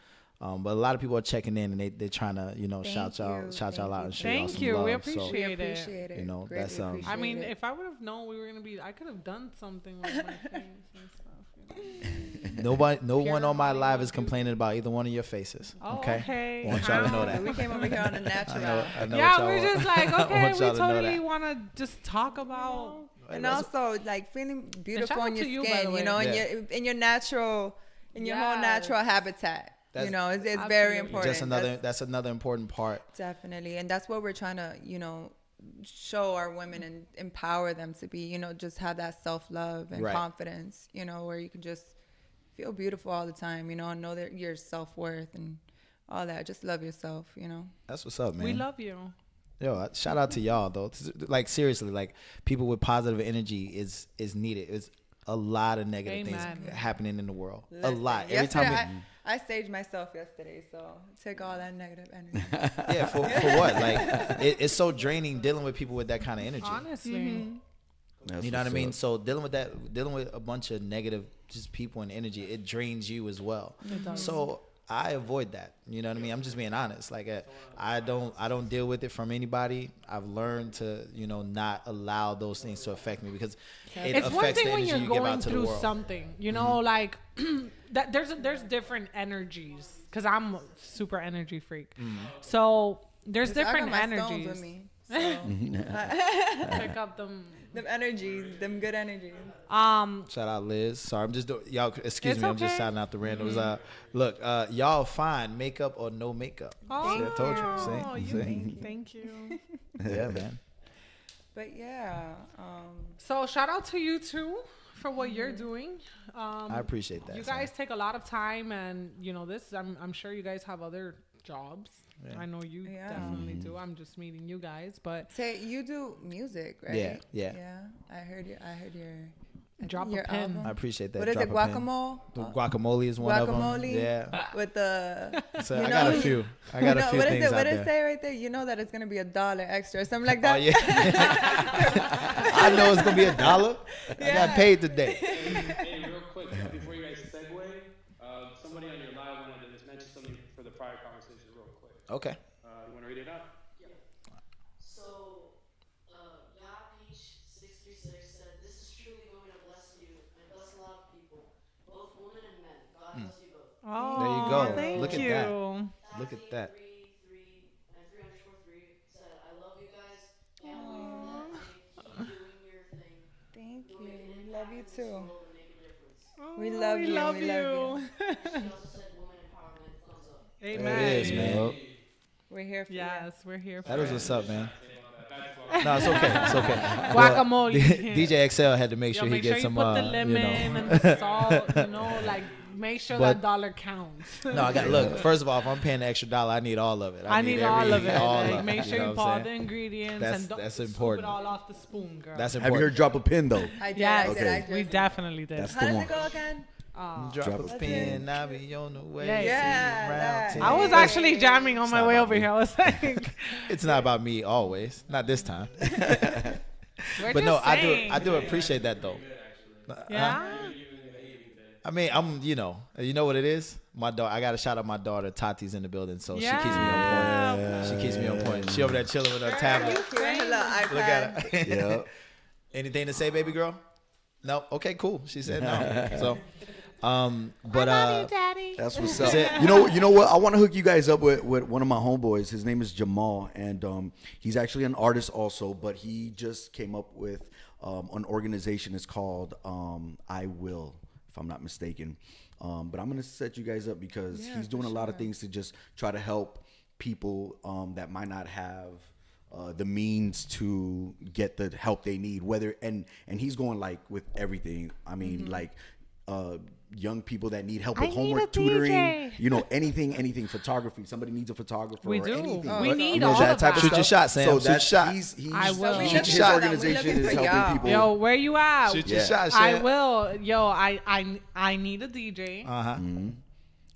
But a lot of people are checking in and they're trying to shout y'all out and show y'all Thank some you. love. We So, appreciate it. Appreciate it. You know, Greatly that's, I mean, appreciate it. if I would have known we were gonna be, I could have done something with my face and stuff. no one on my live is complaining about either one of your faces. Oh, Okay. okay. I want y'all to know that. We came over here on a natural. I know yeah, what y'all we're want. just like, I okay, want we y'all to know totally that. want to just talk about And also like feeling beautiful shout in out your to you, by skin, the way. you know, Yeah. in your natural, in your whole natural habitat. You know, it's very Absolutely. important. Just that's another important part. Definitely. And that's what we're trying to, you know, show our women and empower them to be, you know, just have that self-love and Right. confidence, you know, where you can just feel beautiful all the time, you know, and know that your self-worth and all that. Just love yourself, you know. That's what's up, man. We love you. Yo, shout out to y'all though. Like seriously, like people with positive energy is needed. It's a lot of negative Amen. things happening in the world. Listen, a lot. Every yesterday time. I staged myself yesterday, so take all that negative energy. Yeah, for what? Like it's so draining dealing with people with that kind of energy. Honestly. That's You know what I what's mean? up. So dealing with a bunch of negative just people and energy, it drains you as well. It does. So I avoid that. You know what I mean? I'm just being honest. Like I don't deal with it from anybody. I've learned to, you know, not allow those things to affect me because it It's one affects thing the when energy you're you give going out to the through world. something, you know, like that. There's different energies because I'm a super energy freak. So there's different I got my stones energies. with me, so Pick up them. them energies, them good energies. Shout out Liz. Sorry, I'm just doing y'all. Excuse It's me, I'm just okay. shouting out the randoms. Look, y'all fine, makeup or no makeup. Oh, See, I told you. See? Thank you. Yeah, man. But yeah, So shout out to you too for what you're doing. I appreciate that. You son. guys take a lot of time, and you know this. I'm sure you guys have other jobs. Yeah. I know you Yeah. definitely do. I'm just meeting you guys, but say you do music, right? Yeah. I heard your. I think Drop a your pin. album. I appreciate that. What is Drop it? a pin. Guacamole. The guacamole is one of Guacamole? them. Yeah. With the. So You I got know, a few. I got a few what is things it? out What there. did it say right there? You know that it's gonna be $1 extra or something like Oh that. yeah. I know it's gonna be $1. I Yeah. got paid today. Hey, real quick, before you guys segue, somebody on your live wanted to mention something for the prior conversation real quick. Okay. You want to read it out? So, Peach636 said, "This is truly going to bless you and bless a lot of people, both women and men. God bless you both." Oh, There you go. Thank Look at you. that. Look at that. 3 said, "I love you guys. Can't wait for that day. Keep doing your thing. Thank You'll you. make an We love you impact in this too. world and make a difference." We love we you. Love We love you. She also said, "Woman empowerment, thumbs up." Amen. There it is, man. We're here for Yes, we're here for That is it. what's up, man. No, it's okay. It's okay. Guacamole. DJ XL had to make Yo, sure he make sure gets you some, put the you lemon know. and the salt, you know, like make sure But- that dollar counts. No, I got look. First of all, if I'm paying the extra $1, I need all of it. I need all of it. all Like, of it, make sure know you what put I'm all the saying? ingredients That's- and don't that's scoop important. it all off the spoon, girl. That's Have you heard important. drop a pin though? I did. Yes. I did. Okay. I did. We definitely did. That's How the does one. it go again? Drop Drop a a pin, I'll be on the way. Yeah, see you yeah, around that. 10. I was actually jamming on It's my not way about over me. here. I was like, It's not about me always. Not this time. we're But no, just saying. I do appreciate that though. Yeah. I mean, you know what it is? My daughter, I got to shout out my daughter. Tati's in the building, so she keeps me on point. She keeps me on point. She over there chilling with her tablet. Look at her. Yeah. Anything to say, baby girl? No. Okay, cool. She said no. So, but Daddy. That's what's up. That's it. You know what? I want to hook you guys up with one of my homeboys. His name is Jamal, and he's actually an artist also. But he just came up with an organization. It's called I Will, if I'm not mistaken. But I'm gonna set you guys up because he's doing a lot of things to just try to help people that might not have the means to get the help they need. Whether and he's going like with everything. I mean, like. Young people that need help with I need Oh, a uh, DJ. tutoring, you know, anything, photography. Somebody needs a photographer. We or do. anything. We need you know, all that of type that. of Shoot your stuff. shot, Sam. So Shoot your that's shot. he's I will. his Shoot your shot. organization We're is looking for helping y'all. people. Yo, where you at? Shoot your Yeah. shot, I Shaq. will. Yo, I need a DJ.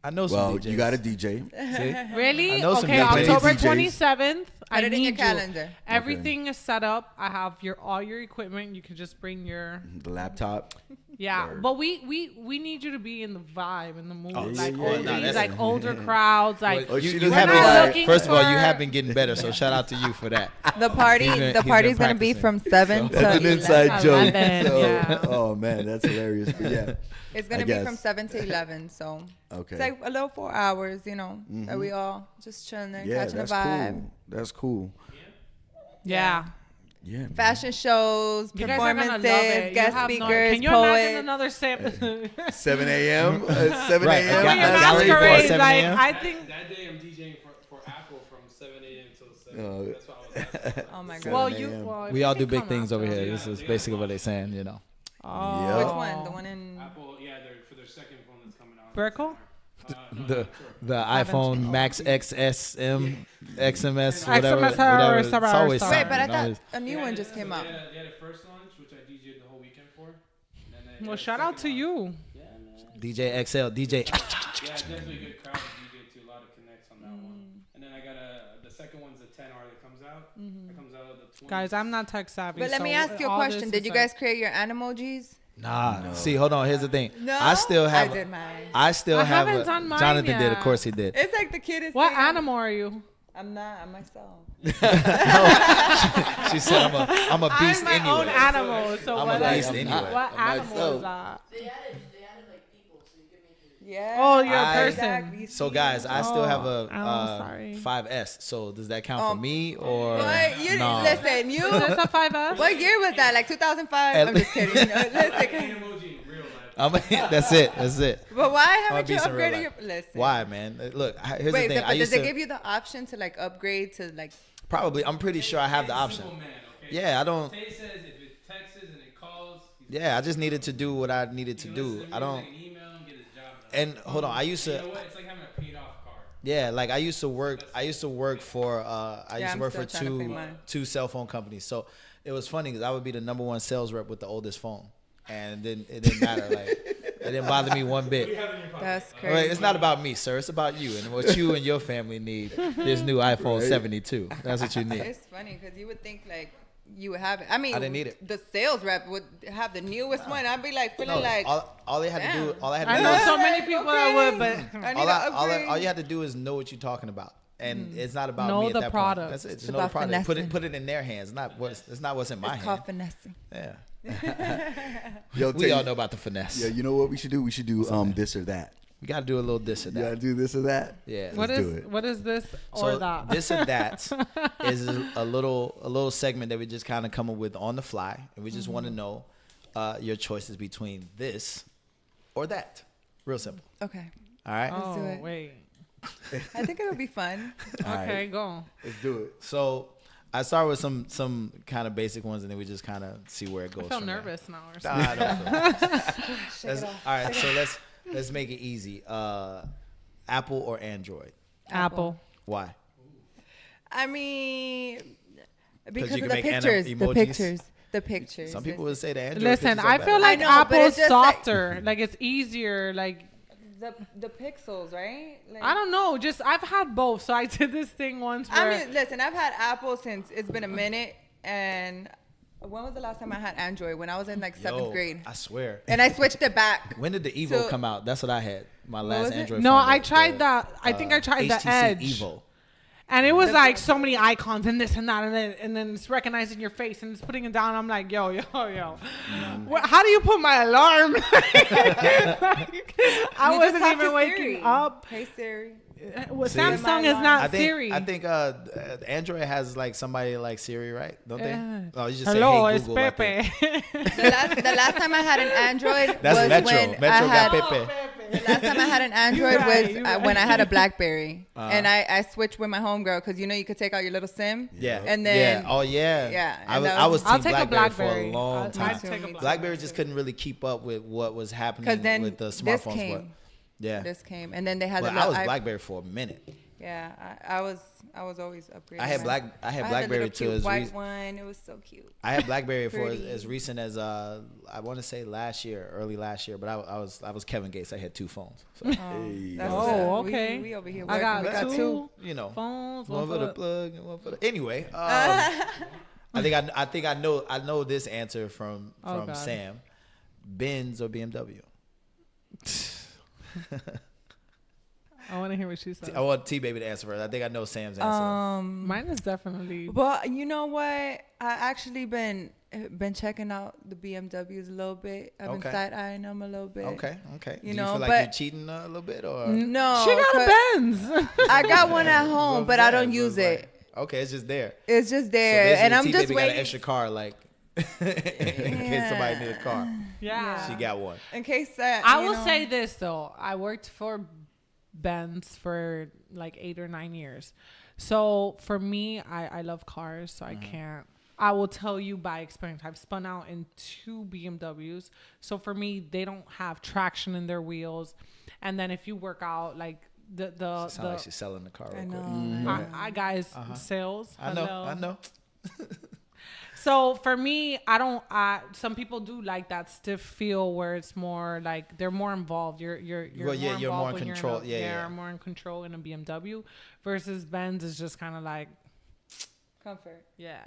I know some Well, DJs. you got a DJ. See? Really? I know some Okay, DJs. October DJs. 27th. I Put it in need your you. calendar. Everything is set up. I have all your equipment. You can just bring your The laptop. yeah. But we need you to be in the vibe, in the mood, Oh, like yeah, all yeah, these yeah. that's- like older crowds, like Oh, she You doesn't have We're been, not looking first of all, you for- have been getting better, so shout out to you for that. The party, He's been- the he's party's been gonna be practicing. from 7 to That's an 11. inside joke. 11, So, yeah. oh man, that's hilarious. But yeah, It's gonna I be guess. from 7 to 11. So Okay. it's like a little 4 hours, you know, that we all just chilling there, yeah, catching a that's vibe. cool. That's cool. yeah. Yeah. fashion shows, You guys are gonna love performances, it. You guest have no- speakers, Can you imagine poets. another 7 a.m. 7 Right, a.m. got- Your gallery That's bar, masquerade, 7 like a.m. I think. That day I'm DJing for Apple from 7 a.m. till 7. Oh. That's what I was asking. Oh my 7 god. Well, a.m. you. Well, if We you all can do big come things out, over though. here. This is basically what they're saying, you know. Oh. Which one? The one in. Apple, yeah, they're for their second phone that's coming out. Brickle? The iPhone Max XSM, XMS, XMS whatever. or It's whatever. always Wait, Wait, but I something, thought always- a new one just came out. They had a first launch, which I DJ'd the whole weekend for. And then they Well, had a shout out to second launch. you. Yeah, man. DJ XL, DJ. Yeah, definitely a good crowd to DJ to. A lot of connects on that one. And then I got the second one's the 10R that comes out. That comes out the 20. Guys, I'm not tech savvy. But let so me ask you a all question. this Did is you like- guys create your animojis? Nah, see, hold on. Here's the thing. No, I still have. I did mine. I still I have. haven't done mine Jonathan did. Of yet. course, he did. It's like the cutest What thing. animal are you? I'm not. I'm myself. She said, "I'm a beast I'm my own anyway." animal. So I'm what? a beast Like, anyway. what I'm animal myself. is that? They added like people, so you can make it. Yeah. Oh, you're a I- person. Exactly. So guys, I still have Oh, a sorry. 5S. So does that count for me or But you no? listen. You. Is this a 5S? What year was that? Like 2005? I'm just kidding. No, listen. emoji in real life. That's it. That's it. But why I'm a haven't you beast in real upgraded your? life. Listen. Why, man? Look, here's Wait, the thing. but I does used it to give you the option to like upgrade to like? probably. I'm pretty sure I have the option. Simple man, okay? Yeah, I don't. Tay says if it texts and it calls, Yeah, I just needed to do what I needed to do. I don't. Like an email and get his job done. And hold on, I used You to. know what? It's like having a paid off car. Yeah, like I used to work. I used to work for. I used I'm to work for still trying to pay mine. two cell phone companies. So it was funny because I would be the number one sales rep with the oldest phone, and then it didn't matter. Like it didn't bother me one bit. That's Right, crazy. it's not about me, sir. It's about you and what you and your family need. This new iPhone 72. That's what you need. It's funny because you would think like you would have it. I mean, I didn't need it. The sales rep would have the newest one. I'd be like feeling No, like. all they had to do. damn. All I had to I do. know was- so many people that would, but I need all, to I, upgrade. all you have to do is know what you're talking about, and it's not about Know me at the that product. point. That's it. It's Just know the about product. finessing. Put it in their hands. It's not what's in my It's called hand. finessing. Yeah, Yo, we Tay, all know about the finesse. Yeah, you know what we should do? We should do this or that. We got to do a little this or You gotta that. do this or that. Yeah. what Let's do is it. what is this or So that? this or that is a little segment that we just kind of come up with on the fly, and we just want to know your choices between this or that. Real simple. Okay. All right. Oh do it. wait. I think it'll be fun. All right. Okay, go. Let's do it. So I start with some kind of basic ones, and then we just kind of see where it goes. I feel from there. nervous now or Nah, something. I don't feel Let's- all right, so let's make it easy. Apple or Android? Apple. Why? I mean, because you of can the make pictures. The emojis? pictures. The pictures. Some people would say the Android. Listen, pictures are I feel better. like I know, but Apple's it's just like- softer. Like it's easier. Like the pixels, right? Like, I don't know. Just I've had both. So I did this thing once where I mean, listen, I've had Apple since it's been a minute, and when was the last time I had Android? When I was in like seventh Yo, grade, I swear. and I switched it back. When did the Evo So- come out? That's what I had. My was last it? Android No, phone. I the- tried that. I think I tried the HTC Edge. Evo. and it was like so many icons and this and that and then it's recognizing your face and it's putting it down. I'm like, yo. How do you put my alarm? I You just wasn't talk even to waking Siri. up. Hey Siri. Well, See? Samsung is I not I think Siri. I think Android has like somebody like Siri, right? Don't they? Oh, you just Hello, say hey it's Google. like Pepe. that. The last time I had an Android That's was Metro. when Metro I got had. Pepe. The last time I had an Android right, was when I had a BlackBerry, and I switched with my homegirl because you could take out your little SIM. Yeah. And then yeah. Oh yeah. Yeah, I and was, that I was- was I'll team take a BlackBerry for a BlackBerry. long I'll time. take a BlackBerry. BlackBerry just couldn't really keep up with what was happening because then with the this smartphones. But came. yeah. This came, and then they had But the I little was BlackBerry for a minute. Yeah, I was always upgrading. I had mine. BlackBerry the little too. cute As white one. It was so cute. I had BlackBerry for Pretty. as recent as I want to say early last year. But I was Kevin Gates. I had two phones. So, Hey. That's Oh, what's up. okay. We over here. I got working. We got two. two. you know, Phones, one for one the for plug and one for the. Anyway, I think I know this answer from Oh, God. Sam. Benz or BMW? I want to hear what she said. I want T Baby to answer first. I think I know Sam's answer. Mine is definitely. But you know what? I actually been checking out the BMWs a little bit. I've been Okay. side eyeing them a little bit. Okay. You Do know, you feel like but- you're cheating a little bit, or No, She got 'cause a Benz. I got one at home, but I don't use it. Okay, it's just there. It's just So there, basically, and I'm T just Baby got an waiting. extra car, like in case somebody need a car. Yeah. She got one. In case I will say this though. I worked for Benz for like 8 or 9 years. So for me, I love cars, so I can't. I will tell you by experience. I've spun out in 2 BMWs. So for me, they don't have traction in their wheels. And then if you work out, like Sound like she's selling the car real I quick. know. I guys sales. I know. So for me, I don't. Some people do like that stiff feel where it's more like they're more involved. You're Well, yeah, you're more in when control. You're Yeah. more in control in a BMW versus Benz is just kind of like comfort. yeah.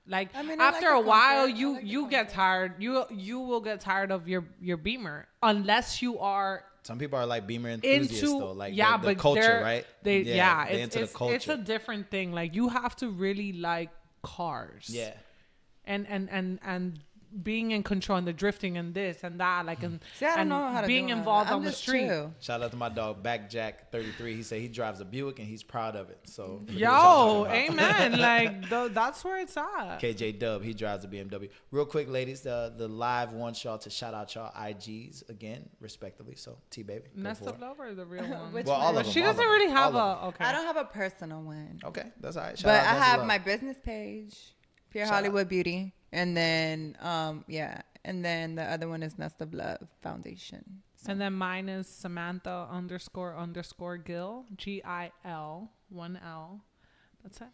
Like I mean, I like after the a while, comfort. I like the you get tired. You will get tired of your Beamer unless you are Some people are like Beamer enthusiasts into though, like yeah, the but culture, they're- right? They yeah, they into the culture. it's a different thing. Like you have to really like cars. Yeah. And being in control and the drifting and this and that, like and, See, I don't and know how to being do all involved that. on I'm the just street. chill. Shout out to my dog Backjack33. He said he drives a Buick and he's proud of it. So forget what Yo, y'all talking about. amen. Like that's where it's at. KJ Dub, he drives a BMW. Real quick, ladies, the live wants y'all to shout out y'all IGs again, respectively. So T Baby, go Nest for of it. Love or the real one? Which Well, all one? of them. She all of doesn't them, really have all of them. a okay. I don't have a personal one, Okay, that's all right. Shout but out I Nest of have Love. my business page, Pure Shout out. Hollywood Beauty, and then and then the other one is Nest of Love Foundation. And then mine is Samantha __ Gill GIL 1L. That's it.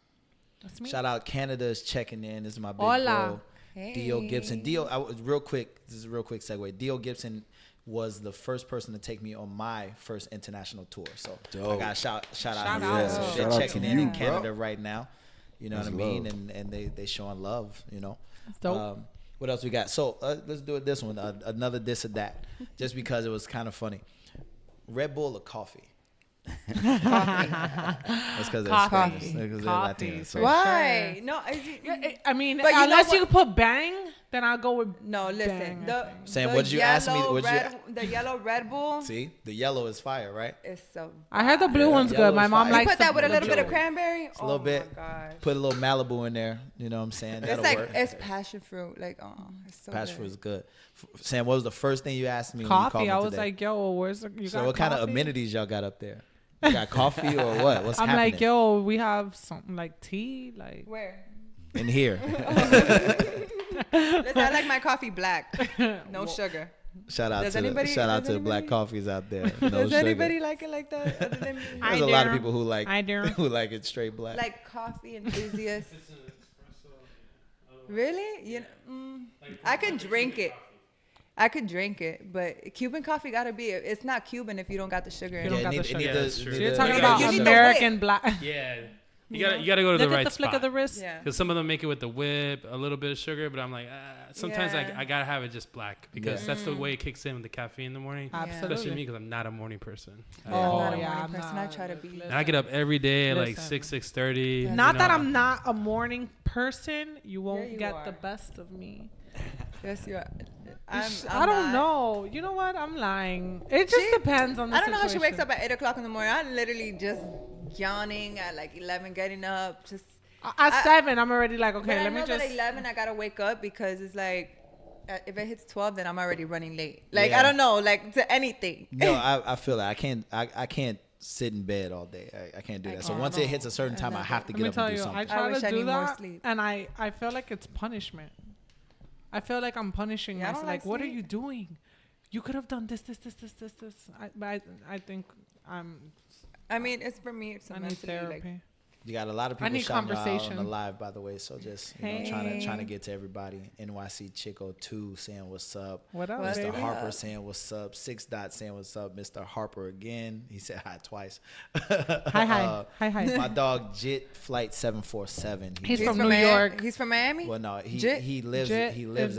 That's me. Shout out Canada is checking in. This is my big Hola. bro, Dio Gibson. Real quick. This is a real quick segue. Dio Gibson was the first person to take me on my first international tour. So Dope. I got shout out. Shout to out. him. So Yeah. they're Shout out checking to in you, Canada bro. right now. You know That's what I mean? love. And they showing love. You know. It's dope. What else we got? So let's do it this one. Another this or that. Just because it was kind of funny. Red Bull or coffee? That's because they're Coffee. Spanish. Because they're Coffee, Latinos. for So. sure. Why? No, I mean, But you know unless what- you put bang, then I'll go with no. Listen, Bang, I the think. Sam, the what'd you ask me- yellow what'd you- the yellow Red Bull See, the yellow is fire, right? is so. I heard the blue Yeah, one's yellow good. My is mom fire. You likes put that with a the little bit of blue. cranberry. a little bit. Oh my gosh. Put a little Malibu in there. You know what I'm saying? That'll It's like work. it's passion fruit. Like it's so Passion good. fruit is good. Sam, what was the first thing you asked me? When you called Coffee. me I was today? like, yo, where's the, you so got what kind of coffee? amenities y'all got up there? You got coffee or what? What's I'm happening like, yo, we have something like tea, like Where? in here? Listen, I like my coffee black, no sugar. Shout out Does to anybody- shout out does to black anybody- coffees out there. No Does sugar. anybody like it like that other than me? I There's a lot of do. people who like I do. who like it straight black. Like coffee enthusiasts? It's an espresso. Really? You know, I can drink it. I could drink it, but Cuban coffee gotta be. It's not Cuban if you don't got the sugar. You in don't it. got the it sugar. need Yeah, the- that's true. So need you're the- talking You about need the American black. Yeah. You gotta go to Look the at right the flick spot. of the wrist. Yeah. Because some of them make it with the whip, a little bit of sugar, but I'm like, sometimes Yeah. I gotta have it just black because Yeah. that's the way it kicks in with the caffeine in the morning. Absolutely. Especially me because I'm not a morning person. I'm Oh, not a yeah, morning I'm person. I not. try to be. And I get up every day at like Listen. 6:30. Not that I'm not a morning person. You won't you get are. the best of me. Yes, you are. I don't know. You know what? I'm lying. It just depends on the I don't know how she wakes situation. up at 8:00 in the morning. I'm literally just yawning at like 11, getting up. Just At 7, I'm already like, okay, but I let me know that just. at 11 I gotta wake up because it's like if it hits 12, then I'm already running late. Like Yeah. I don't know, like to anything. No, I feel that I can't sit in bed all day. I can't do that. So can't. once it hits a certain time, I have to Let get me up tell and do you, I something. try wish to I do need more that, sleep. and I feel like it's punishment. I feel like I'm punishing Yeah, I myself. don't Like, like what are sleep. you doing? You could have done this. I think I mean, it's for me. It's I need mentally therapy. like You got a lot of I people need shouting y'all out on conversation. the live, by the way. So just trying to get to everybody. NYC Chico 2 saying what's up. What up, What's Mr. baby? Harper saying what's up. 6 Dot saying what's up. Mr. Harper again. He said hi twice. Hi. My dog Jit Flight 747. He's from New Miami. York. He's from Miami. Well, no, Jit? he lives Jit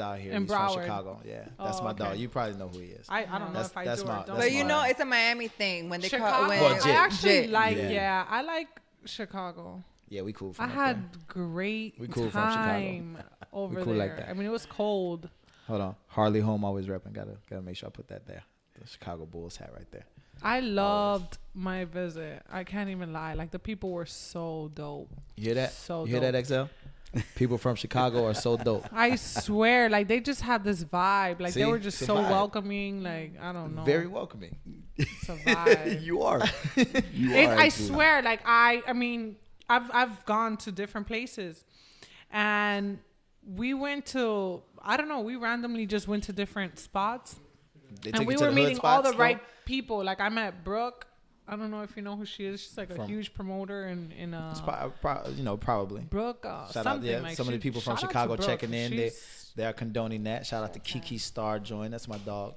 out here. in He's from Broward. Chicago. Yeah, that's Oh, my okay. dog. You probably know who he is. I don't know That's- if I that's do my- or don't. that's But you my- know, it's a Miami thing when they Chicago. call when Well, I Jit. actually Jit. like. Yeah. Yeah, I like Chicago. Yeah, we cool. I From up had there. great We cool from Chicago. time over cool there. like that. I mean, it was cold. Hold on, Harley Home always repping. Gotta make sure I put that there. The Chicago Bulls hat right there. I loved my visit. I can't even lie. Like the people were so dope. You hear that? So you hear dope. that, XL? People from Chicago are so dope. I swear, like they just had this vibe. Like See? they were just It's a so vibe. welcoming. Like I don't know. Very welcoming. It's a vibe. You are. You I actually. swear, like I mean, I've gone to different places, and we went to I don't know. We randomly just went to different spots, They and took we you to were the hood meeting all spots, the though? right people. Like I met Brooke. I don't know if you know who she is. She's like a From- huge promoter in It's probably. Brooke. Shout out, Something yeah. like Some of the people from shout out to Chicago Brooke. checking in. She's- They are condoning that. Shout out to Kiki Star Join. That's my dog.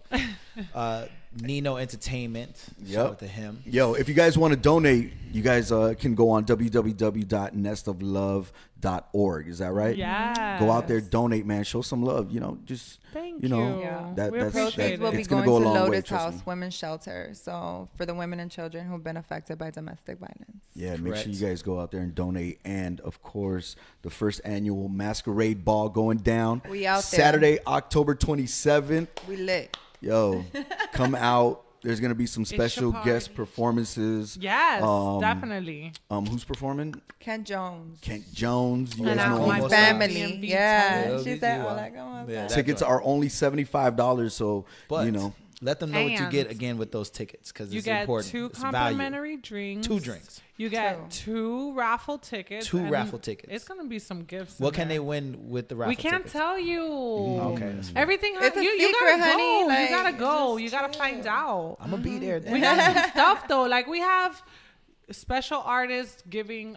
Nino Entertainment. Shout Yep. out to him. Yo, if you guys want to donate, you guys can go on www.nestoflove.org. Is that right? Yeah. Go out there, donate, man. Show some love. Just Thank you know, Yeah. that We that's appreciate Proceeds it. will be it's gonna going go a to long way, Lotus trust House me. Women's Shelter. So for the women and children who've been affected by domestic violence. Yeah, make sure Correct. you guys go out there and donate. And of course, the first annual masquerade ball going down. We out there. Saturday, October 27th. We lit. Yo, come out. There's gonna be some your special guest party. performances. Yes, Um, definitely. Who's performing? Kent Jones. Kent Jones. You And guys I- know my him. Almost family. DMV Yeah. time. She Yeah, said, you oh, are. like, oh, Yeah, that's Tickets right. are only $75, so But you know. let them know what you get And again with those tickets because You it's get important. 2 It's value. complimentary drinks. 2 drinks. You get 2 raffle tickets. 2 and raffle tickets. It's gonna be some gifts. What in can they there. win with the raffle We can't tickets? tell you. Okay, that's fine. Everything. It's a you secret, gotta go. honey. You Like, gotta go. just You gotta find chill. out. I'm gonna be there. We got some stuff though. Like we have special artists giving.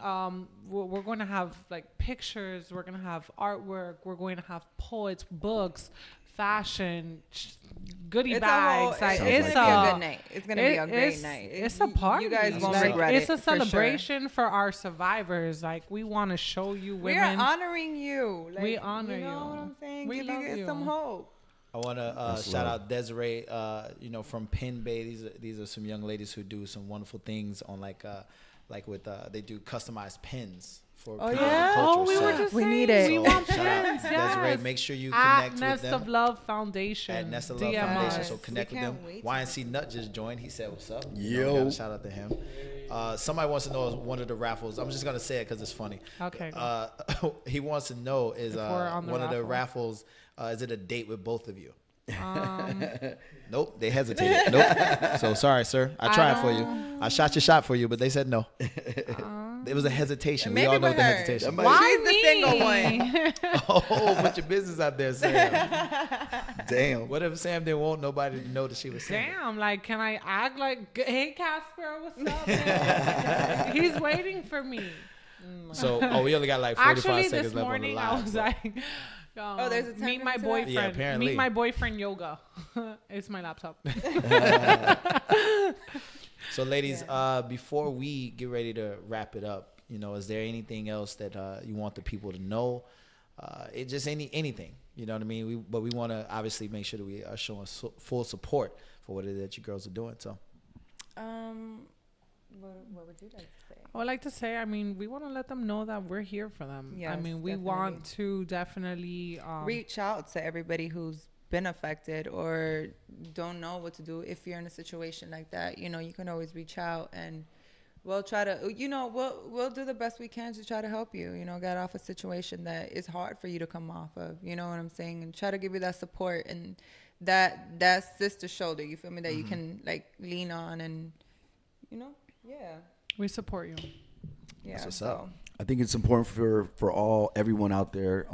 We're going to have like pictures. We're gonna have artwork. We're going to have poets, books, fashion, goodie It's bags. a whole, Like Sounds it's like gonna be a a good night. It's gonna be a great it's- night. It's a party. You guys won't Like, regret It's it. a for sure. celebration for our survivors. Like we want to show you We are women. honoring you. Like, We honor you. know you. what I'm saying? We Give love you you. some hope. I want to That's shout love. out Desiree, from Pin Bay. These are some young ladies who do some wonderful things on like with they do customized pins for Oh, people in yeah? culture. Oh, we So- were just We saying need it. we so want shout out pins. Desiree, Yes. make sure you At connect with Nest them. of Love Foundation. At Nest of Love DM Foundation, us. so connect We with them. can't wait to YNC Nut just joined. He said, "What's up?" Yo. We gotta shout out to him. Somebody wants to know one of the raffles. I'm just gonna say it because it's funny. Okay, go. He wants to know is If we're on the one of the raffle. raffles. Is it a date with both of you? Um, Nope, they hesitated. Nope. So sorry, sir. I tried for you. I shot your shot for you, but they said no. It was a hesitation. We Maybe all know with the her. hesitation. why She's the single me? Oh, put your business out there, Sam. Damn. What if Sam didn't want nobody to know that she was single? Damn, like, can I act like, hey, Casper, what's up? man?" He's waiting for me. So, we only got like 45 Actually, seconds this left morning on I the live. was but- like, there's a time meet my limit to that? boyfriend. Yeah, apparently. Meet my boyfriend yoga. It's my laptop. So, ladies, before we get ready to wrap it up, is there anything else that you want the people to know? It just anything, you know what I mean? But we want to obviously make sure that we are showing full support for what it is that you girls are doing. So, What would you like to say? I would like to say, I mean, we want to let them know that we're here for them. I Yes, mean, we definitely. want to definitely Reach out to everybody who's been affected or don't know what to do. If you're in a situation like that, you can always reach out and we'll try to, we'll do the best we can to try to help you, get off a situation that is hard for you to come off of, you know what I'm saying? And try to give you that support and that sister shoulder, you feel me, that you can like lean on and, yeah. we support you. Yeah. That's what's up. I think it's important for everyone out there,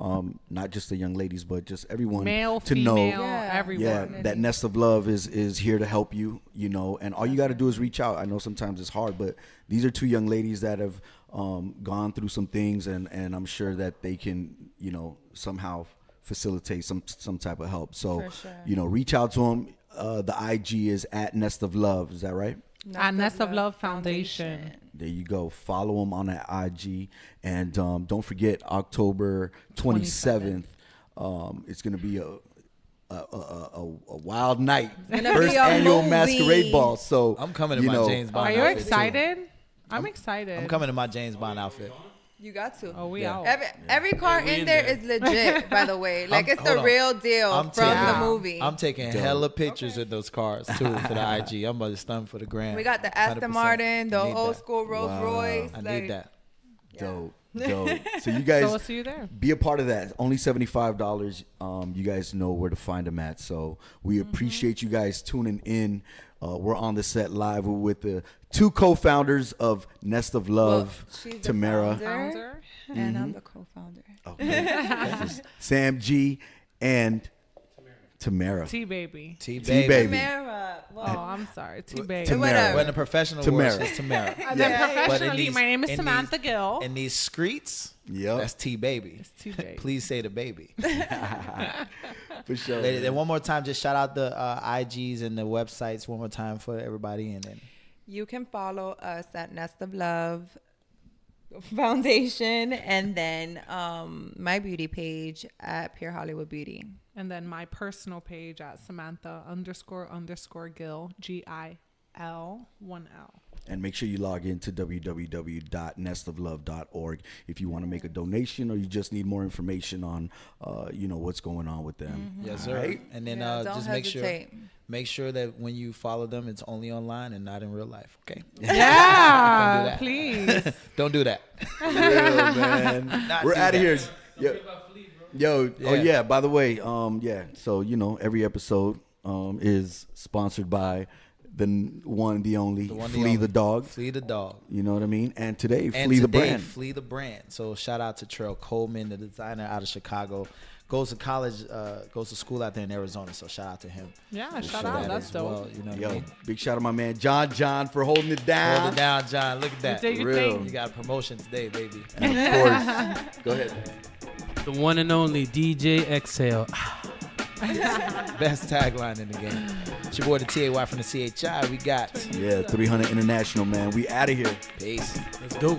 not just the young ladies, but just everyone Male, to female, know. Yeah. everyone. Yeah, that Nest of Love is here to help you, and all you got to do is reach out. I know sometimes it's hard, but these are two young ladies that have gone through some things, and I'm sure that they can, somehow facilitate some type of help. So, For sure. reach out to them. The IG is at Nest of Love. Is that right? At Nest of Love Foundation. There you go. Follow them on that IG, and don't forget October 27th. It's gonna be a wild night. gonna First be a annual movie. masquerade ball. So I'm coming to my James Bond Are you outfit, too. excited? I'm excited. I'm coming to my James Bond outfit. You got to. Oh, we Yeah. out. Every car we in in there there. is legit, by the way. Like it's hold the on. real deal I'm from taking- the movie. I'm taking hella pictures of those cars too for the IG. I'm about to stun for the gram. We got the Aston 100%. Martin, the I need old that. school Rolls Royce. I like, need that. Dope. So you So guys we'll see you there. be a part of that. Only $75. You guys know where to find them at. So we appreciate you guys tuning in. We're on the set live. We're with the two co-founders of Nest of Love, she's the Tamara. Founder. And I'm the co-founder. Okay. Sam G and Tamara. T baby. T-Baby. Tamara. Oh, Well, I'm sorry. T baby. Tamara. Whatever. When the professional Tamara. words is Tamara. And then Yeah. But in professionally, these- my name is in Samantha these- Gill. In these streets, Yep. that's T baby. It's T baby. Please say the baby. For sure. And one more time, just shout out the IGs and the websites one more time for everybody. And then you can follow us at Nest of Love Foundation, and then my beauty page at Pure Hollywood Beauty. And then my personal page at Samantha__Gill, GIL 1L. And make sure you log into www.nestoflove.org if you want to make a donation or you just need more information on, what's going on with them. yes, sir. Right? And then Yeah, don't just hesitate. make sure that when you follow them, it's only online and not in real life. Okay. Yeah, that. please. Don't do that. Yeah, man. Not We're do out of that. here. Yo, oh Yeah. yeah. By the way, So every episode is sponsored by the one, the only one, the Flea only. the dog. Flee the dog. You know what I mean? And today, And Flea the today, brand. Flee the brand. So shout out to Trail Coleman, the designer out of Chicago. Goes to college, goes to school out there in Arizona. So shout out to him. Yeah, shout for out. that That's as dope. well, you know what I Yo, mean? big shout out to my man John for holding it down. Hold it down, John. Look at that. You did your Real. thing. You got a promotion today, baby. And of course, go ahead. The one and only DJ Exhale. Best tagline in the game. It's your boy, the TAY from the CHI. We got Yeah, 300 International, man. We out of here. peace. Let's go.